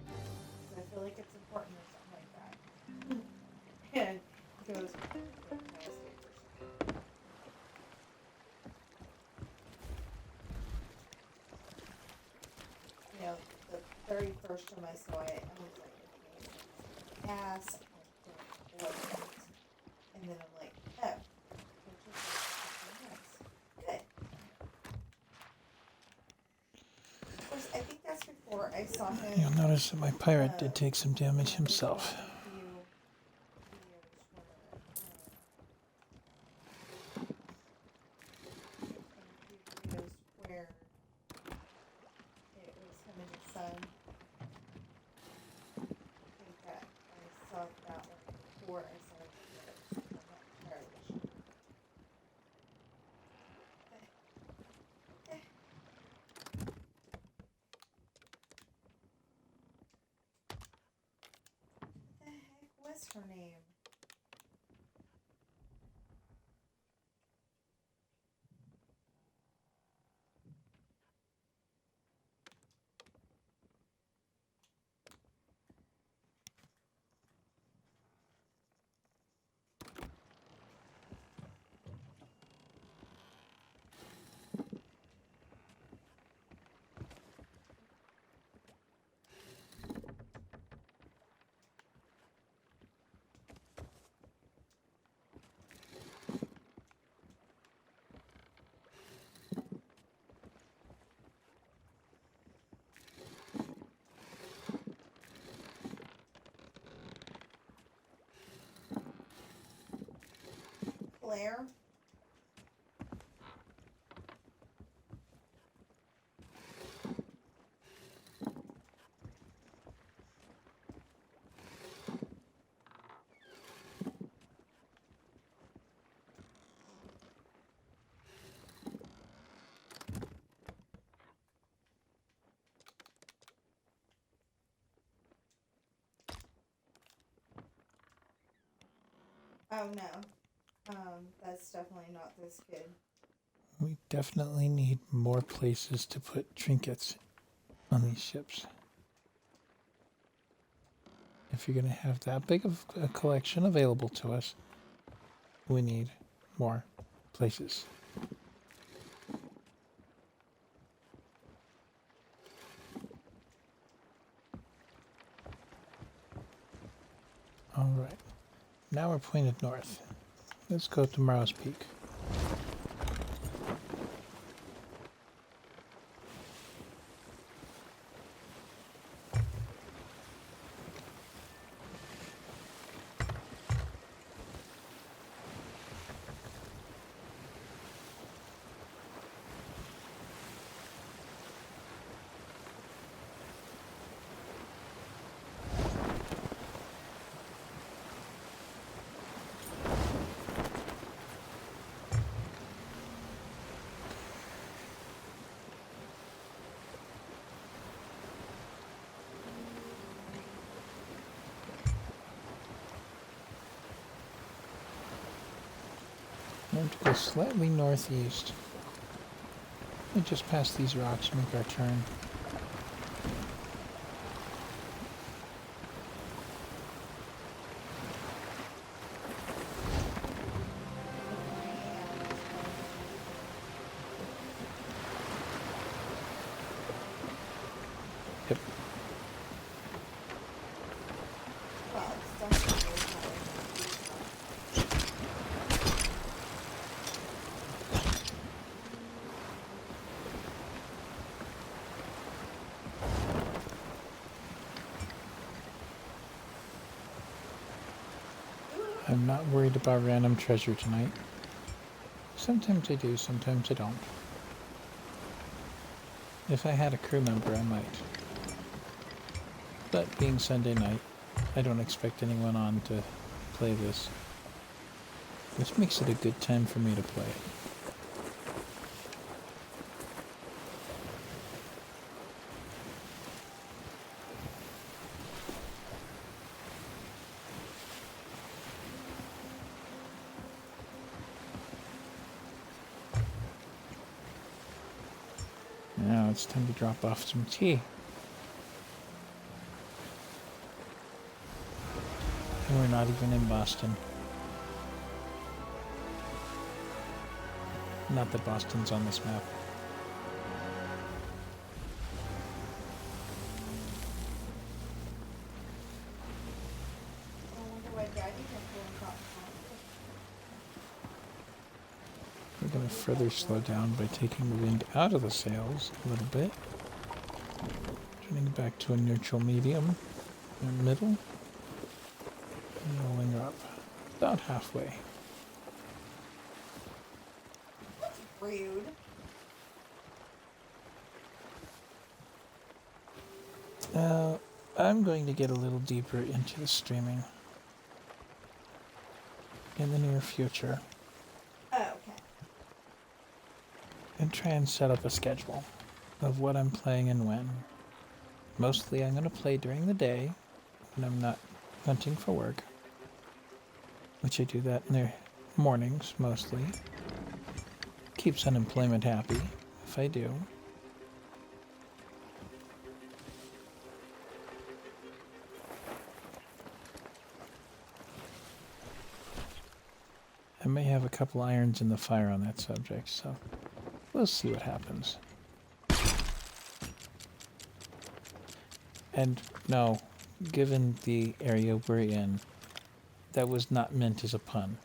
I feel like it's important or something like that. And he goes, you know, the very first time I saw it, I was like, okay, ass, and then I'm like, oh, good. Of course, I think that's before I saw him. You'll notice that my pirate did take some damage himself. Where it was him and his son. I think that I saw that one before I saw it. I'm not entirely sure. What the heck was her name? Claire? Oh no. That's definitely not this kid. We definitely need more places to put trinkets on these ships. If you're going to have that big of a collection available to us, we need more places. All right. Now we're pointed north. Let's go to Morrow's Peak. Time to go slightly northeast. And just past these rocks, make our turn. Yep. Well, it's definitely way better than these ones. I'm not worried about random treasure tonight. Sometimes I do, sometimes I don't. If I had a crew member, I might. But being Sunday night, I don't expect anyone on to play this. Which makes it a good time for me to play. Now it's time to drop off some tea. And we're not even in Boston. Not that Boston's on this map. I wonder why Daddy didn't go and got We're going to further slow down by taking the wind out of the sails a little bit. Turning it back to a neutral medium in the middle. And rolling her up about halfway. rude. Now, I'm going to get a little deeper into the streaming in the near future Oh, okay. and try and set up a schedule of what I'm playing and when. Mostly I'm going to play during the day when I'm not hunting for work, which I do that in the mornings mostly. Keeps unemployment happy if I do. I may have a couple irons in the fire on that subject, so we'll see what happens. And no, given the area we're in, that was not meant as a pun.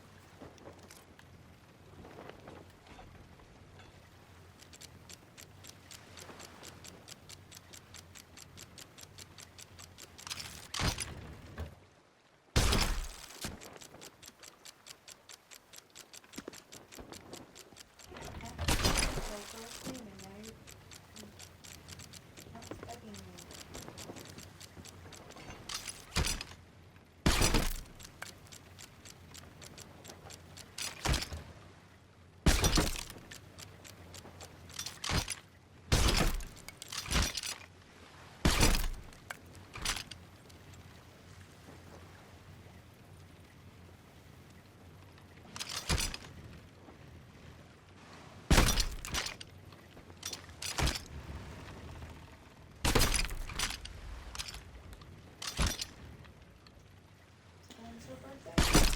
When's your birthday?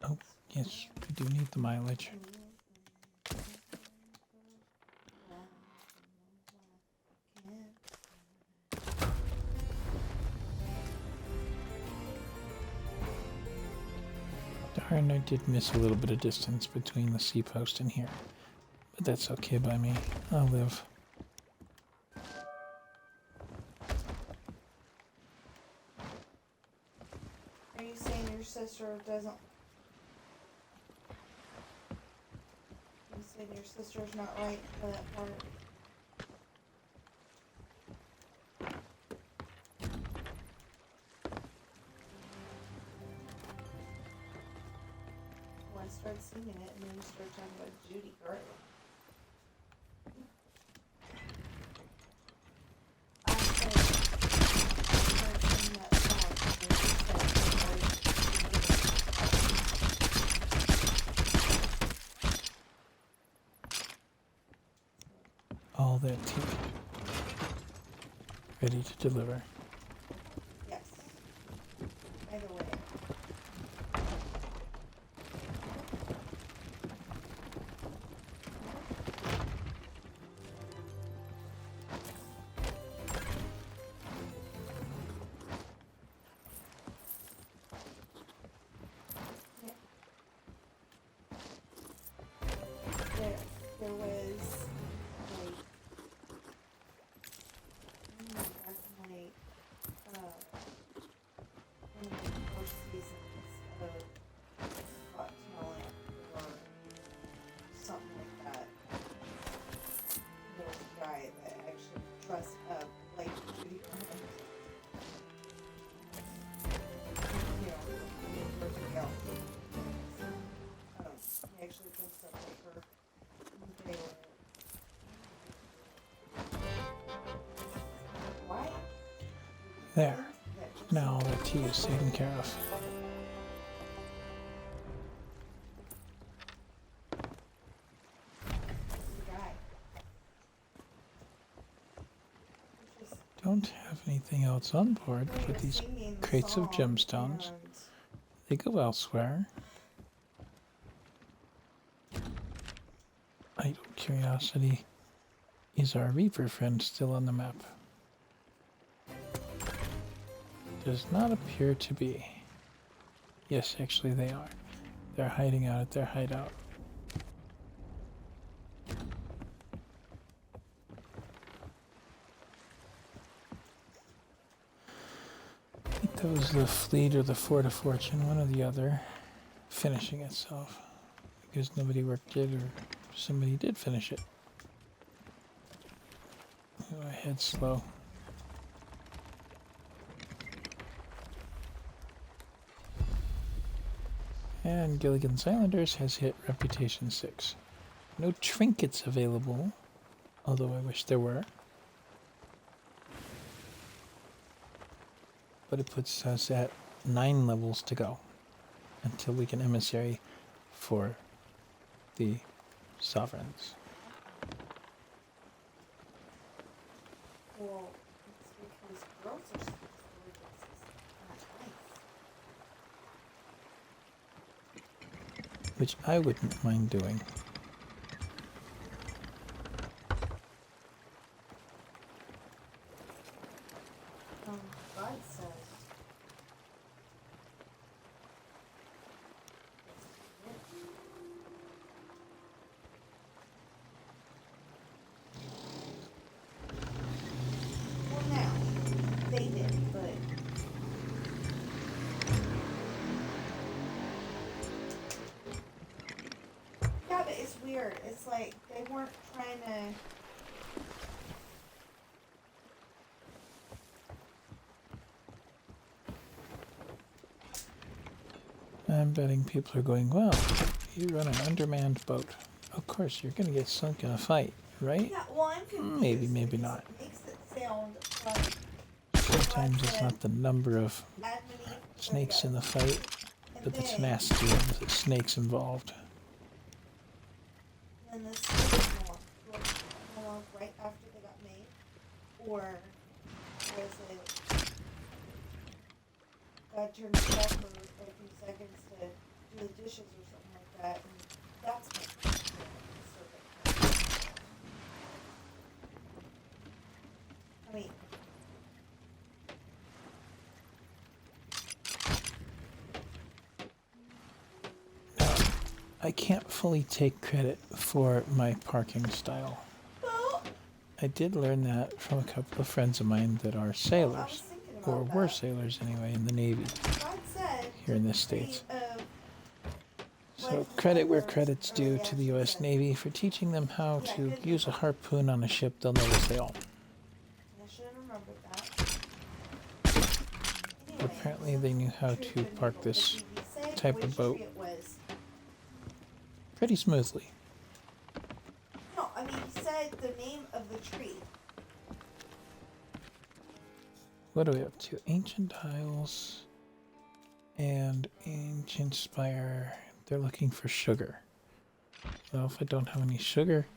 Oh, yes, we do need the mileage. And I did miss a little bit of distance between the sea post and here. But that's okay by me. I'll live. Are you saying your sister doesn't? You said your sister's not right for that part. Well, I started singing it, and then you started talking about Judy Garland. I said, I started singing that song, and then she All that tea. Ready to deliver. yes. Either way. Yeah. There was like back in like one of the first seasons of Got Talent or something like that. There was a guy that actually dressed up like Judy Garland. You know, in the first reality. He actually dressed up like her. They were. Why? There. That just Now all that tea is taken care of. the guy. It's just Don't have anything else on board when but you're these singing the crates of song gemstones. and They go elsewhere. Idle curiosity. Is our Reaper friend still on the map? Does not appear to be. Yes, actually they are. They're hiding out at their hideout. I think that was the fleet or the Fort of Fortune, one or the other, finishing itself. Because nobody worked it or somebody did finish it. Go ahead slow. And Gilligan's Islanders has hit Reputation 6. No trinkets available, although I wish there were. But it puts us at 9 levels to go until we can emissary for the sovereigns. well, it's because girls are supposed to live in Which I wouldn't mind doing. God says. Well, now, they did, but. Yeah, but it's weird. It's like they weren't trying to. I'm betting people are going, well, you run an undermanned boat. Of course, you're going to get sunk in a fight, right? Yeah, well, I'm confused. Maybe, maybe because not. It makes it sound like Sometimes it's not the number of admin snakes in the fight, but the then- tenacity of the snakes involved. And then the snakes went off right after they got made, or was it God turned it off for a few seconds to do the dishes or something like that, and that's what serpent. I mean, I can't fully take credit for my parking style. Well, I did learn that from a couple of friends of mine that are I was sailors, thinking or about were that. sailors anyway, in the Navy God said here in the the States. tree of So life and credit where feathers, credit's or due it to the actually U.S. said, Navy for teaching them how yeah, to good use a people. harpoon on a ship they'll never sail. I should have remembered that. But Anyway, apparently so they knew how tree of to good and park evil. But this did you say type which of boat tree it was? pretty smoothly. No, I mean, you said the name of the tree. What are we up to? Ancient Isles and Ancient Spire. They're looking for sugar. Well, if I don't have any sugar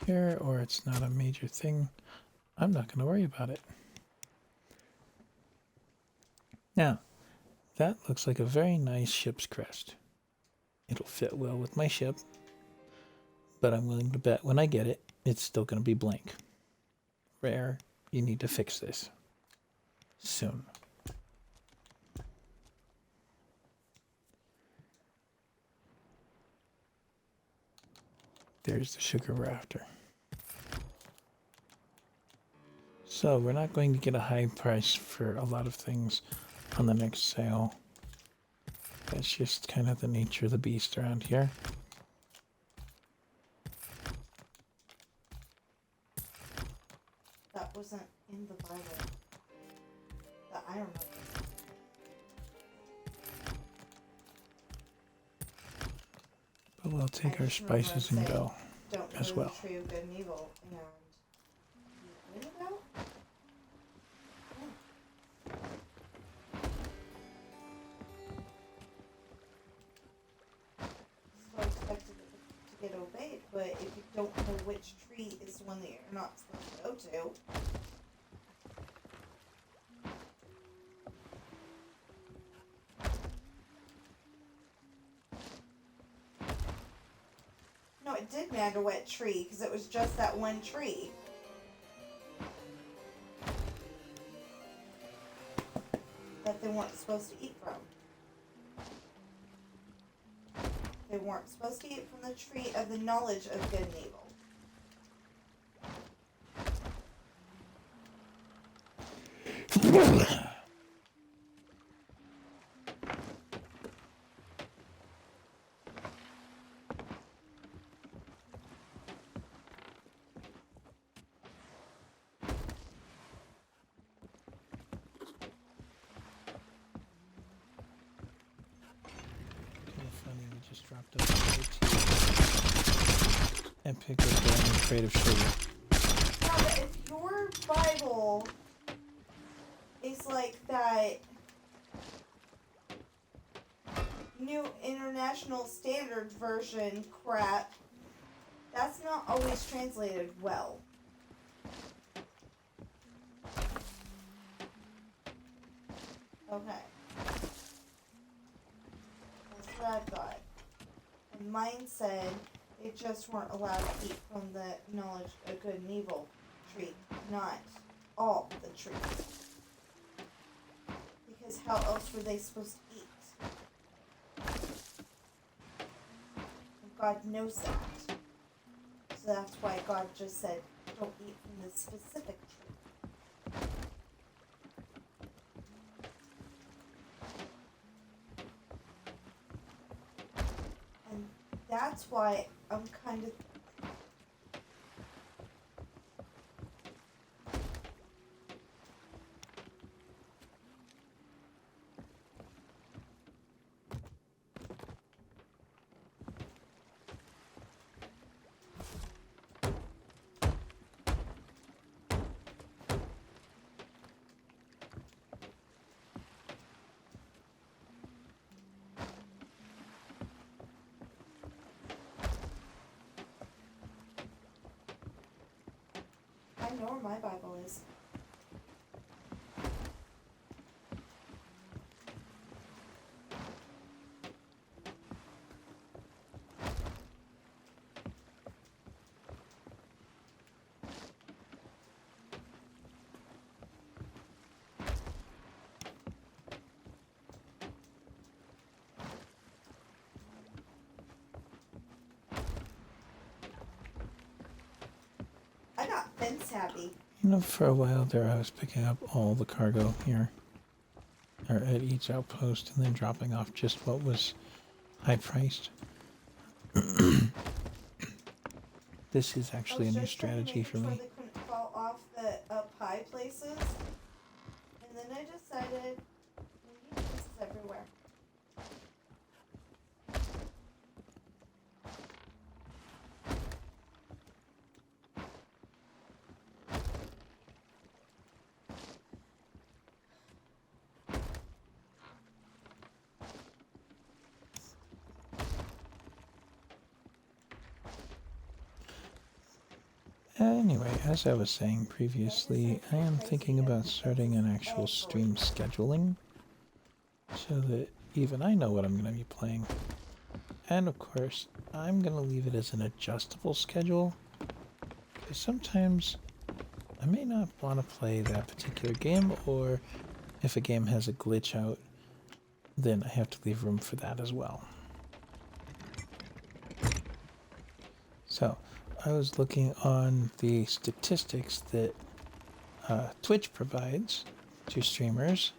here, or it's not a major thing, I'm not going to worry about it. Now, that looks like a very nice ship's crest. It'll fit well with my ship, but I'm willing to bet when I get it, it's still going to be blank. Rare, you need to fix this soon. There's the sugar we're after. So we're not going to get a high price for a lot of things on the next sale. That's just kind of the nature of the beast around here. That wasn't in the Bible. That I remember. But we'll take I our just remember spices and saying, go don't as know well. the tree of good and evil, and you knew about? So I expected it to get obeyed, but if you don't know which tree is the one that you're not supposed to go to, no, it did matter what tree, because it was just that one tree. That they weren't supposed to eat from. They weren't supposed to eat from the tree of the knowledge of good and evil. Kind of funny, we just dropped up to and picked up a new crate of sugar. Yeah, but if your Bible is like that New International Standard Version crap, that's not always translated well. Okay. That's what I've got. And mine said they just weren't allowed to eat from the knowledge of good and evil tree, not all the trees. Because how else were they supposed to eat? And God knows that. So that's why God just said, don't eat from this specific tree. And that's why I'm kind of I know where my Bible is. Fence happy. You know, for a while there, I was picking up all the cargo here, or at each outpost, and then dropping off just what was high priced. This is actually a new strategy for me. They couldn't fall off the up high places, and then I decided this is everywhere. Anyway, as I was saying previously, I am thinking about starting an actual stream scheduling so that even I know what I'm going to be playing. And of course, I'm going to leave it as an adjustable schedule because sometimes I may not want to play that particular game, or if a game has a glitch out, then I have to leave room for that as well. So, I was looking on the statistics that Twitch provides to streamers.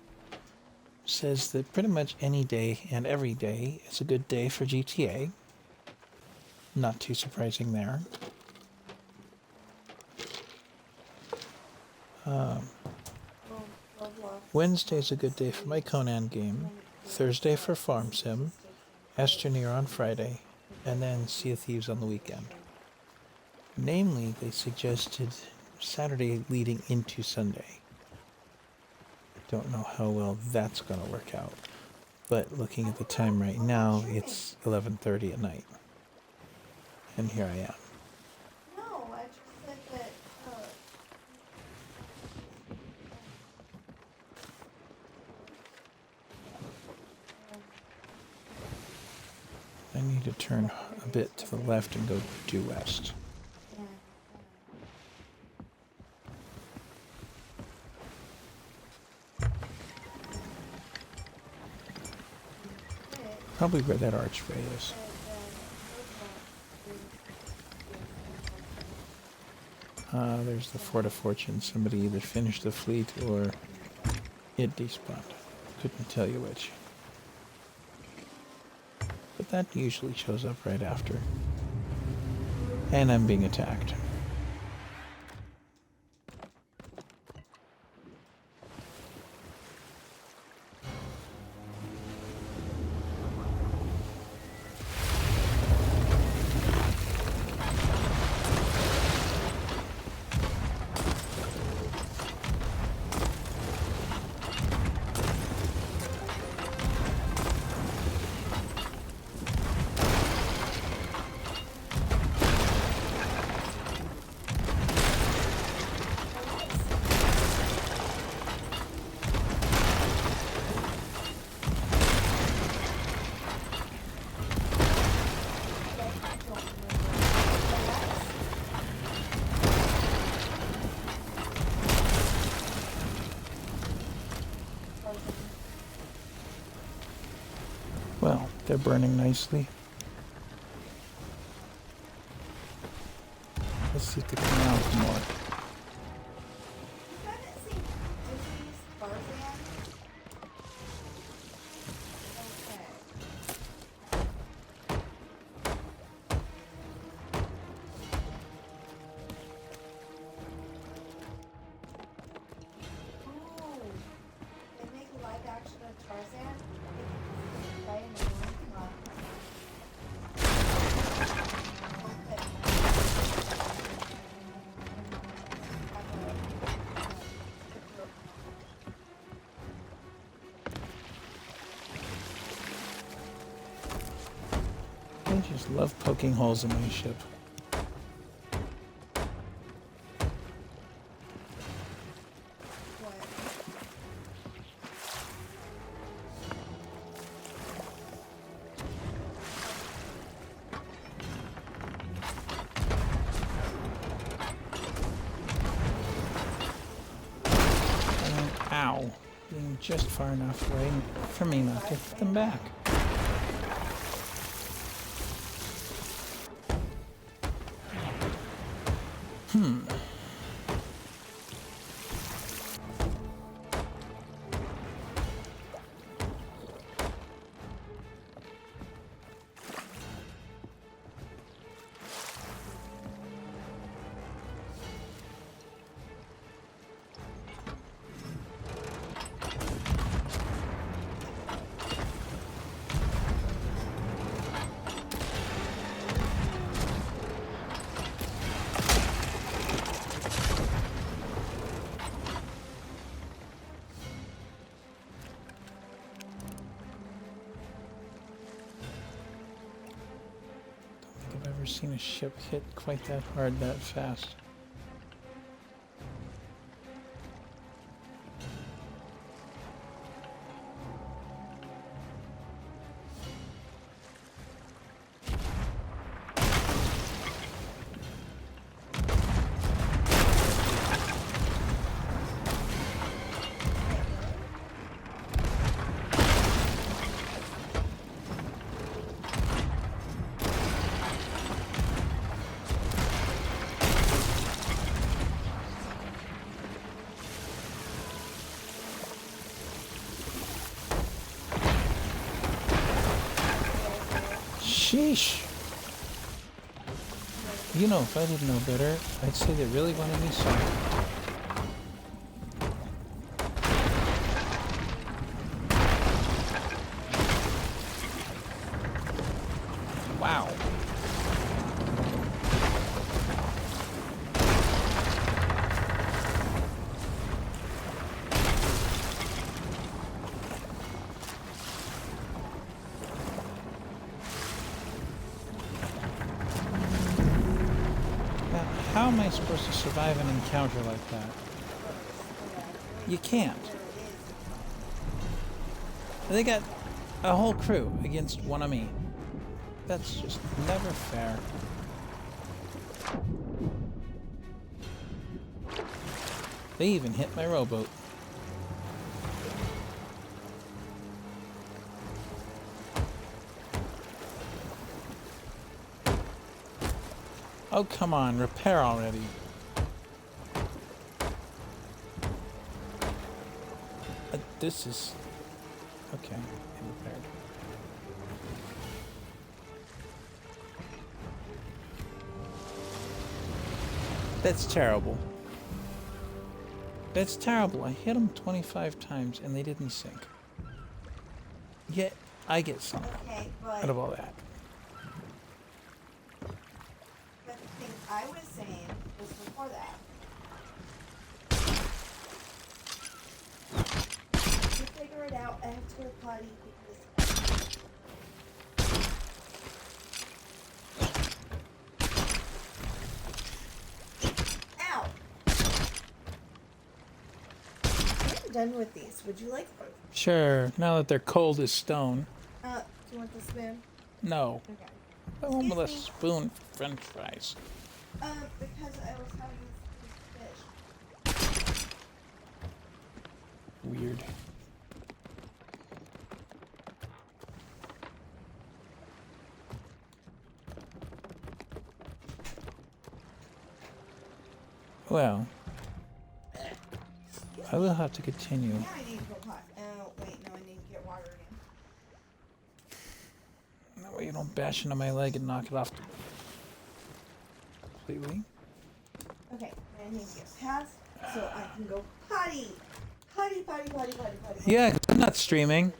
Says that pretty much any day and every day is a good day for GTA. Not too surprising there. Wednesday's a good day for my Conan game. Thursday for Farm Sim. Astroneer on Friday. And then Sea of Thieves on the weekend. Namely, they suggested Saturday leading into Sunday. Don't know how well that's going to work out. But looking at the time right now, it's 11:30 at night. And here I am. No, I just said that. I need to turn a bit to the left and go due west. Probably where that archway is. There's the Fort of Fortune. Somebody either finished the fleet or it despawned. Couldn't tell you which. But that usually shows up right after. And I'm being attacked. Well, they're burning nicely. Let's see if they come out more. You haven't seen Disney's Tarzan? Okay. Ooh, they make a live action of Tarzan. Right in the room. I just love poking holes in my ship. Ow. Being just far enough away for me not to hit them back. seen a ship hit quite that hard that fast. Sheesh. You know, if I didn't know better, I'd say they really wanted me some. Wow. Now, how am I supposed to survive an encounter like that? You can't. They got a whole crew against one of me. That's just never fair. They even hit my rowboat. Oh, come on, repair already. This is... okay, it repaired. That's terrible. That's terrible. I hit them 25 times and they didn't sink. Yet, I get something Okay, out of all that. but the thing I was saying was before that. To figure it out, I have to go to potty because ow! I'm done with these. Would you like? Sure, now that they're cold as stone. Do you want the spoon? No. Okay. I want with a Excuse me. spoon for french fries. Because I was having fish. Weird. Well, I will have to continue. Now I need to go pot. Oh, wait, no, I need to get water again. That way you don't bash into my leg and knock it off completely. Okay, I need to get past so I can go potty. Potty, potty, potty, potty, potty. Yeah, 'cause I'm not streaming.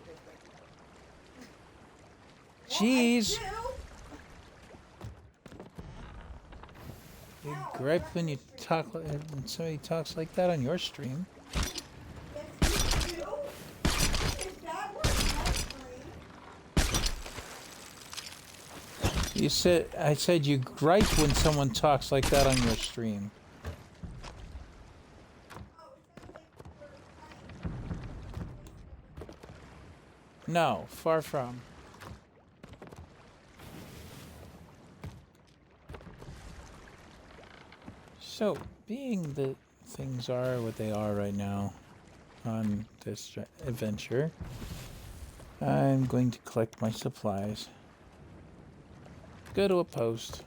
Jeez. Well, You Ow, gripe that's when you not true. talk when somebody talks like that on your stream. Yes, you do. If that were my screen. You said I said you gripe when someone talks like that on your stream. Oh, it sounds like we're potty. No, far from. So, being that things are what they are right now on this adventure, I'm going to collect my supplies, go to a post,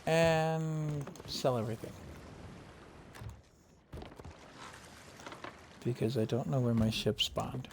and sell everything. Because I don't know where my ship spawned.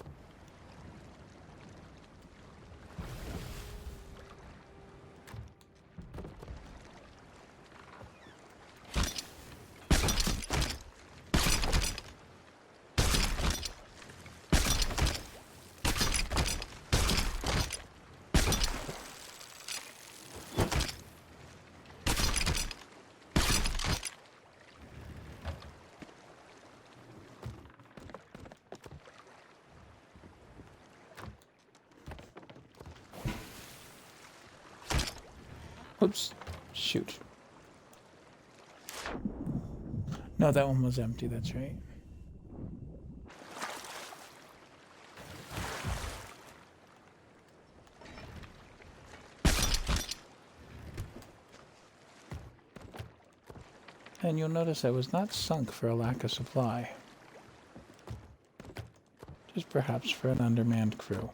Oops. Shoot. No, that one was empty, that's right. And you'll notice I was not sunk for a lack of supply. Just perhaps for an undermanned crew.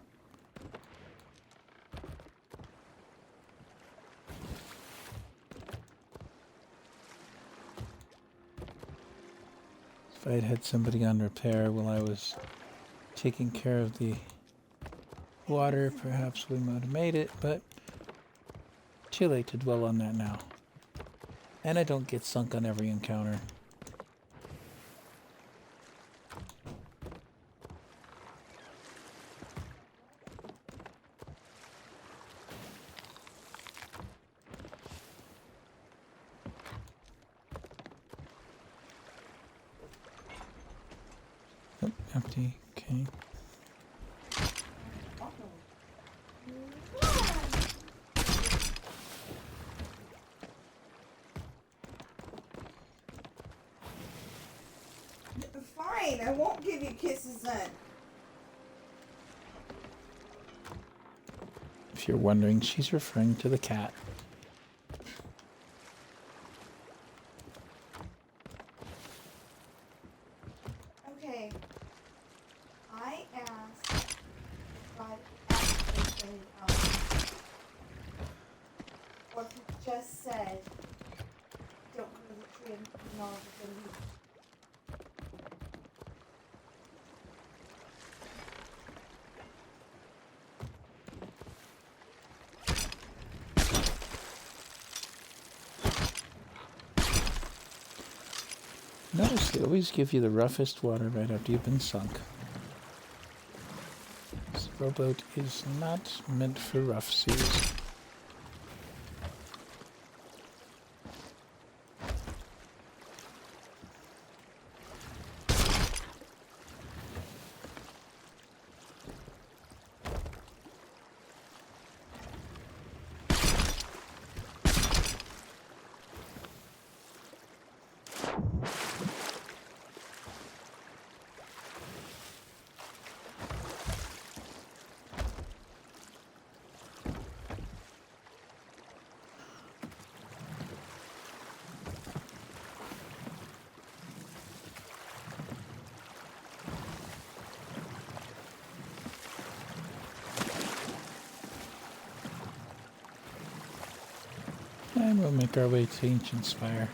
If I had had somebody on repair while I was taking care of the water, perhaps we might have made it, but too late to dwell on that now. And I don't get sunk on every encounter. Oh, empty. Okay. Fine, I won't give you kisses then. If you're wondering, she's referring to the cat. Okay. I asked God anything else. Or if you just said, don't go to the tree and acknowledge the leaf. Notice they always give you the roughest water right after you've been sunk. This rowboat is not meant for rough seas. And we'll make our way to Ancient Spire.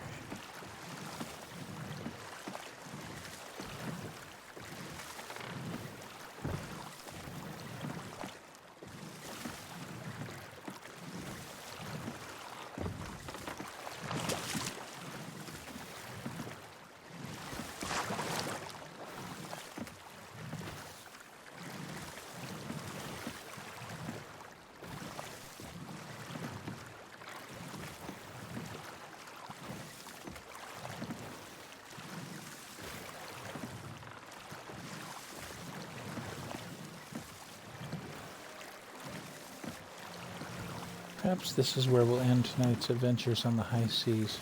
Perhaps this is where we'll end tonight's adventures on the high seas.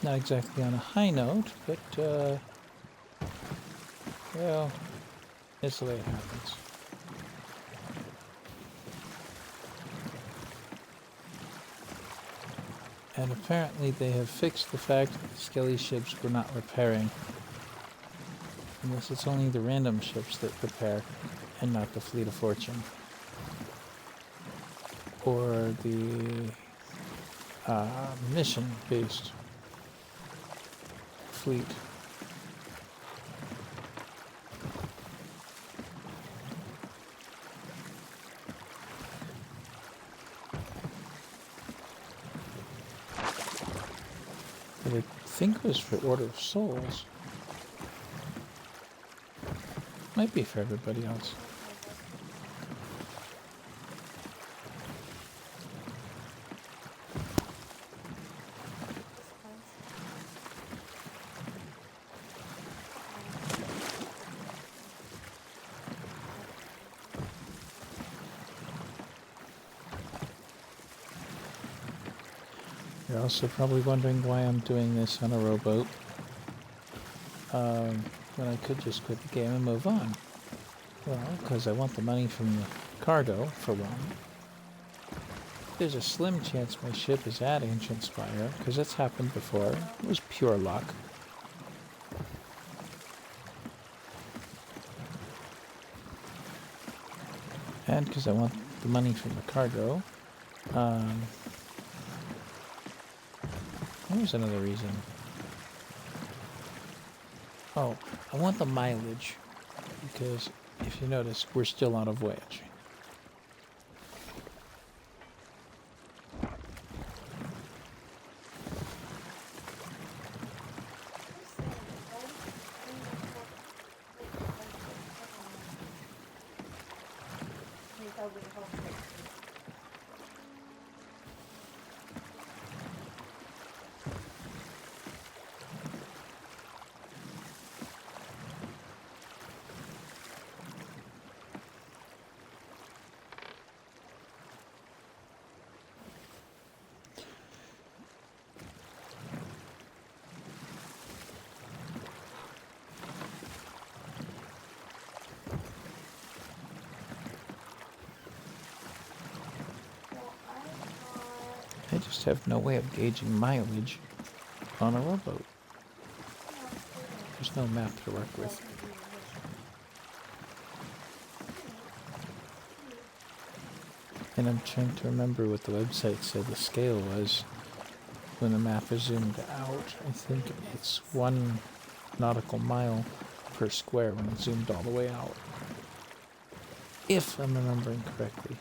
Not exactly on a high note, but, well, it's the way it happens. And apparently they have fixed the fact that the Skelly ships were not repairing. Unless it's only the random ships that repair, and not the Fleet of Fortune. Or the mission-based fleet. But I think it was for Order of Souls. Might be for everybody else. You're also probably wondering why I'm doing this on a rowboat. When I could just quit the game and move on. Well, because I want the money from the cargo, for one. There's a slim chance my ship is at Ancient Spire, because it's happened before. It was pure luck. And because I want the money from the cargo. Here's another reason. Oh, I want the mileage, because if you notice, we're still on a voyage. I just have no way of gauging mileage on a rowboat. There's no map to work with. And I'm trying to remember what the website said the scale was when the map is zoomed out. I think it's 1 nautical mile per square when it's zoomed all the way out. If I'm remembering correctly.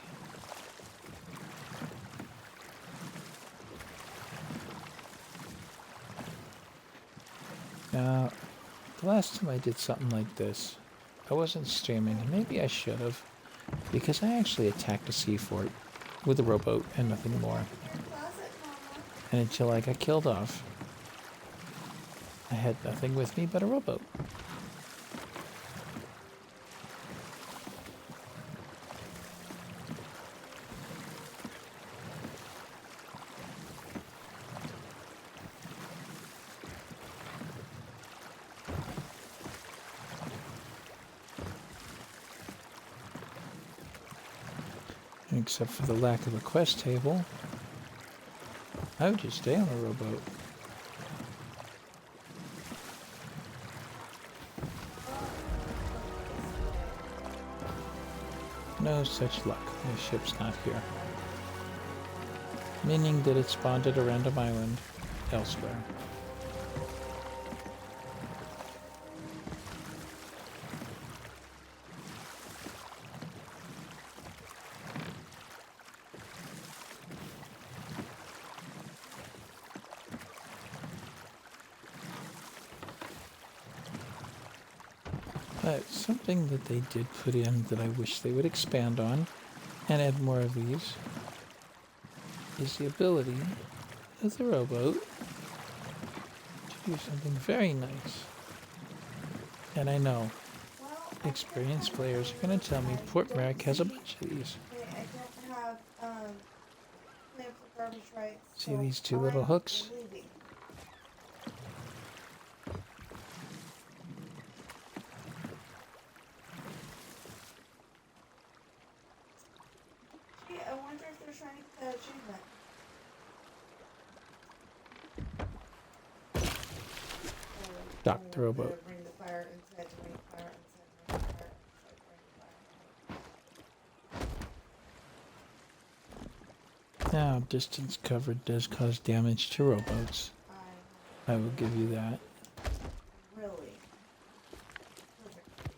Now, the last time I did something like this, I wasn't streaming, and maybe I should have, because I actually attacked a sea fort with a rowboat and nothing more. And until I got killed off, I had nothing with me but a rowboat. Except for the lack of a quest table, I would just stay on a rowboat. No such luck. My ship's not here. Meaning that it spawned at a random island elsewhere. But something that they did put in that I wish they would expand on and add more of these is the ability of the rowboat to do something very nice. And I know experienced players are going to tell me Port Merrick has a bunch of these. I don't have plans for garbage rights. See these two little hooks? Leaving. Gee, I wonder if they're trying to get that achievement. Dock the rowboat. Bring the fire inside, bring the fire inside, bring the fire inside, bring the fire. Now, distance covered does cause damage to rowboats. I will give you that. Really? Perfect.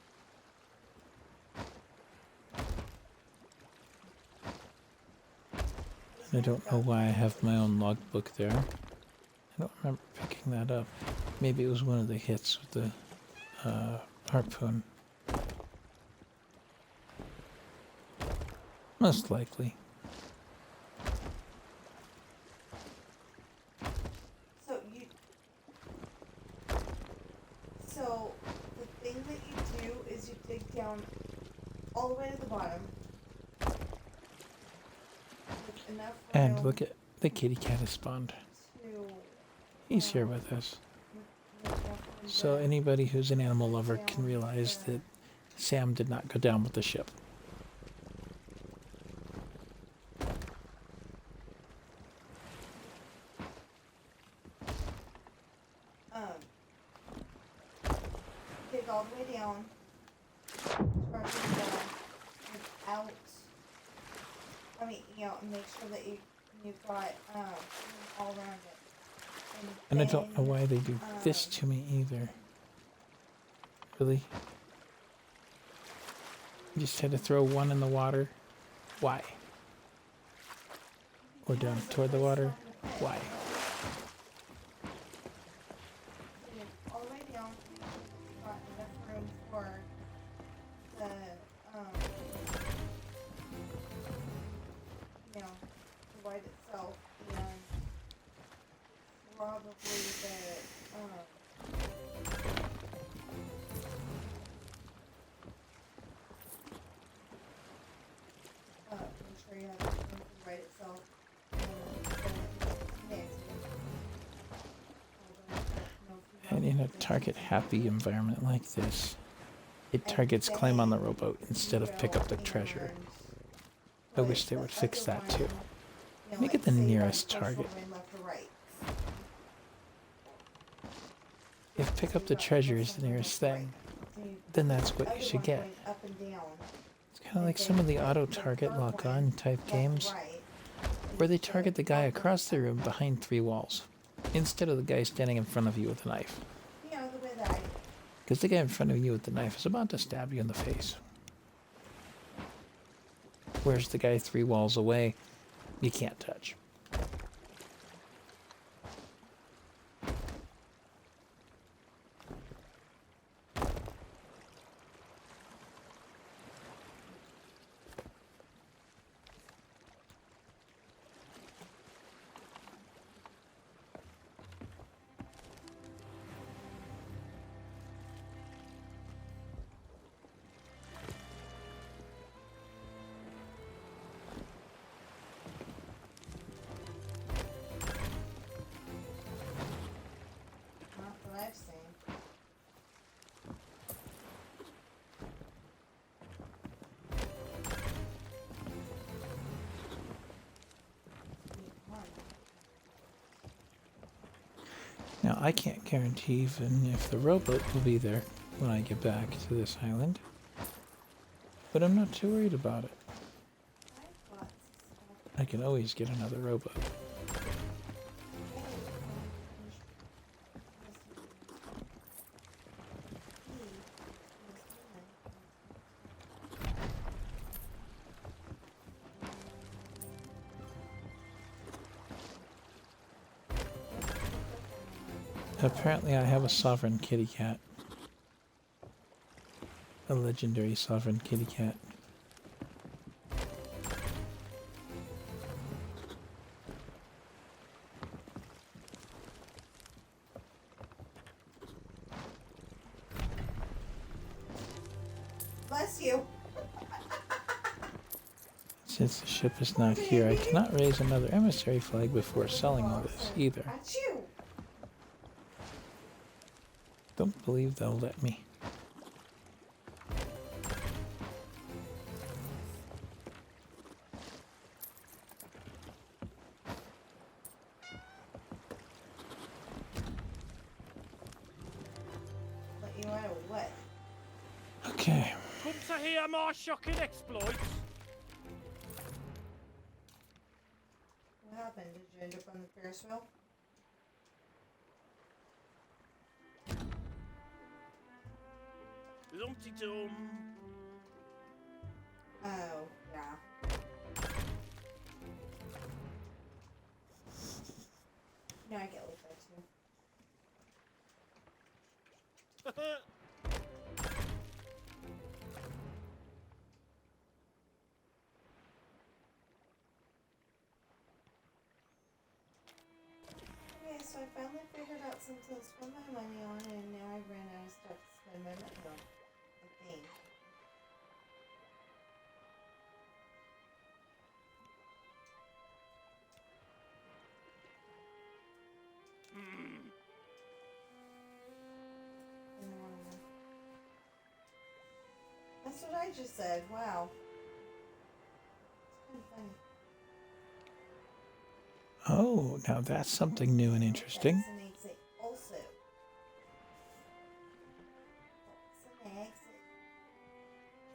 I don't know why I have my own logbook there. I don't remember picking that up. Maybe it was one of the hits with the harpoon. Most likely. So the thing that you do is you dig down all the way to the bottom. With enough And room look at the kitty cat has spawned. He's here with us. you're definitely So the- anybody who's an animal lover can realize that Sam did not go down with the ship. dig all the way down, start it down, without, I mean, and make sure that you've got, all around it. And I don't know then, why they do this to me either. Really? You just had to throw one in the water? Why? Or down toward the water? Why? dig all the way down, you've got enough room for the, the white itself, and probably make sure you have room for the white itself, and then mix. And in a target happy environment like this, it targets climb on the rowboat instead of pick up the treasure. I wish they would fix that too. Make it the nearest target. If pick up the treasure is the nearest thing, then that's what you should get. It's kind of like some of the auto target lock on type games where they target the guy across the room behind 3 walls instead of the guy standing in front of you with a knife. The way that I Because the guy in front of you with the knife is about to stab you in the face. Whereas the guy 3 walls away, you can't touch. not that I've seen. Now, I can't guarantee even if the rowboat will be there when I get back to this island, but I'm not too worried about it. I've got stuff. I can always get another rowboat. Apparently, I have a sovereign kitty cat. A legendary sovereign kitty cat. Bless you. Since the ship is not here, I cannot raise another emissary flag before selling all this either. Achoo. Don't believe they'll let me. Let you out of what? Okay. Come to hear my shocking exploits. What happened? Did you end up on the Ferris wheel? Lumpty Dum. Oh, yeah. No, I get like that too. Okay, so I finally figured out something to spend my money on, and now I ran out of stuff to spend my money on. I think. I just said. Wow. It's kind of funny. Oh, now that's something new and interesting. That's an exit also. That's an exit.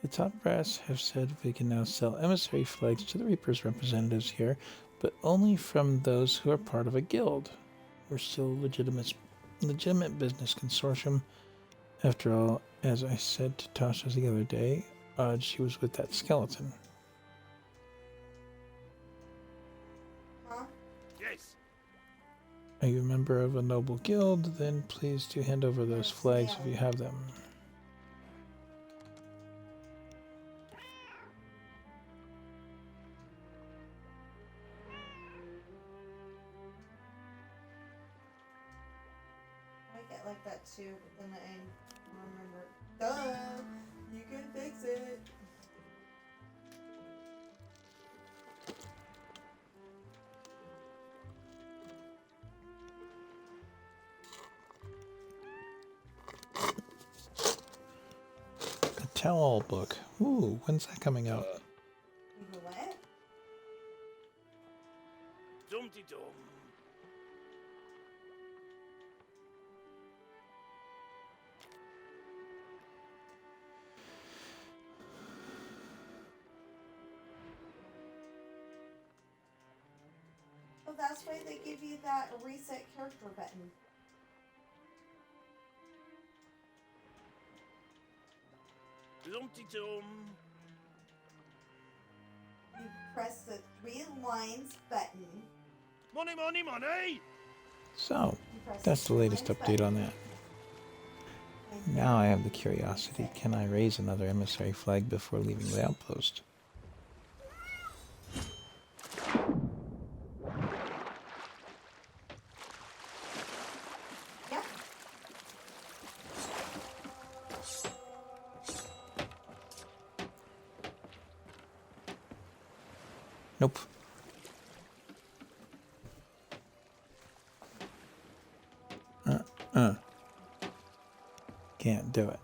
The top brass have said we can now sell emissary flags to the Reaper's representatives here, but only from those who are part of a guild. We're still a legitimate business consortium. After all, as I said to Tasha the other day, she was with that skeleton. Huh? Yes. Are you a member of a noble guild? Then please do hand over those flags if you have them. I get like that too, but then I remember. Duh! You can fix it! A tell-all book. Ooh, when's that coming out? You go what? Dumpty dum. Oh, that's why they give you that reset character button. Dumpty dum. You press the 3 lines button. Money, money, money. So, You press that's the 3 latest lines update on button, that. and Now I have the curiosity, can I raise another emissary flag before leaving the outpost? Yep. Nope. Can't do it.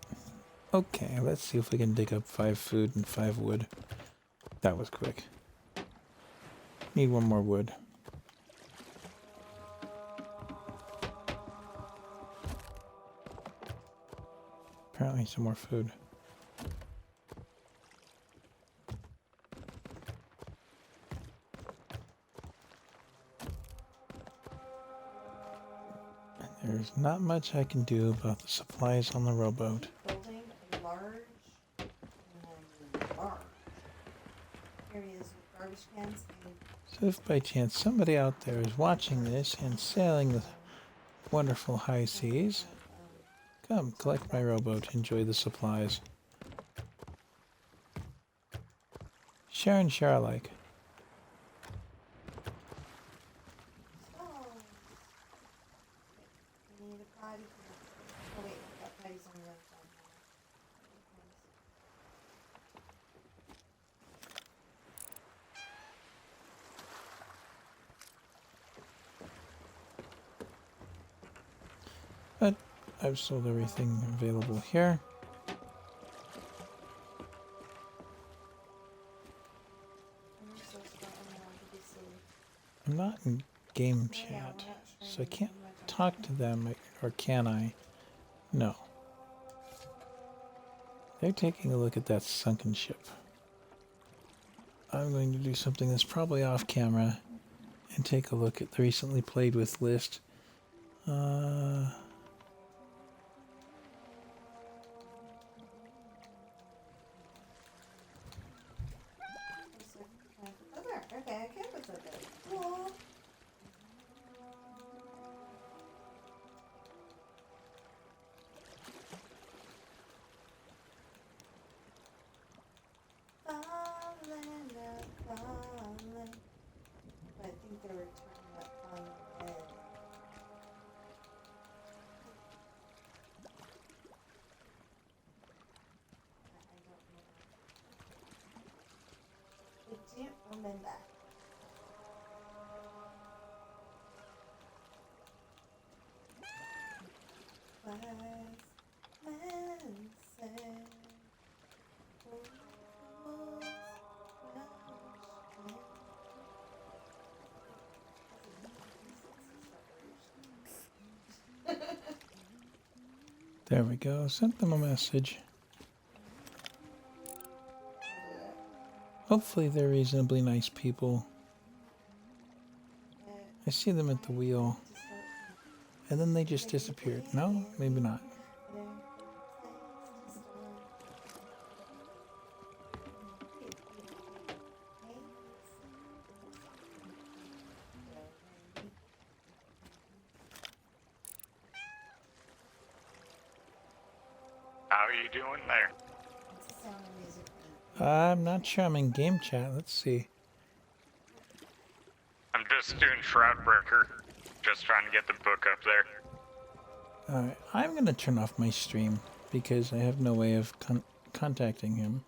Okay, let's see if we can dig up 5 food and 5 wood. That was quick. Need 1 more wood. Apparently some more food. There's not much I can do about the supplies on the rowboat. building a large areas with garbage cans and So if by chance somebody out there is watching this and sailing the wonderful high seas, come collect my rowboat, enjoy the supplies. Share and share alike. oh, we need a potty. Oh wait, that potty's on the left side. But I've sold everything available here. I'm so sorry, I'm allowed to be silly. I'm not in game Yeah, chat, we're not so I streaming, can't I'm not talk to them, or can I? No. They're taking a look at that sunken ship. I'm going to do something that's probably off camera and take a look at the recently played with list. Oh, there. Okay, I can put that there. Cool. Falling, falling. But I think they were turning that on its head. I don't know. I don't remember. Wise men say, There we go. Sent them a message. Hopefully they're reasonably nice people. I see them at the wheel. And then they just disappeared. No, maybe not. How are you doing there? I'm not sure I'm in game chat. Let's see. I'm just doing Shroudbreaker. Just trying to get the book up there. Alright, I'm going to turn off my stream because I have no way of contacting him.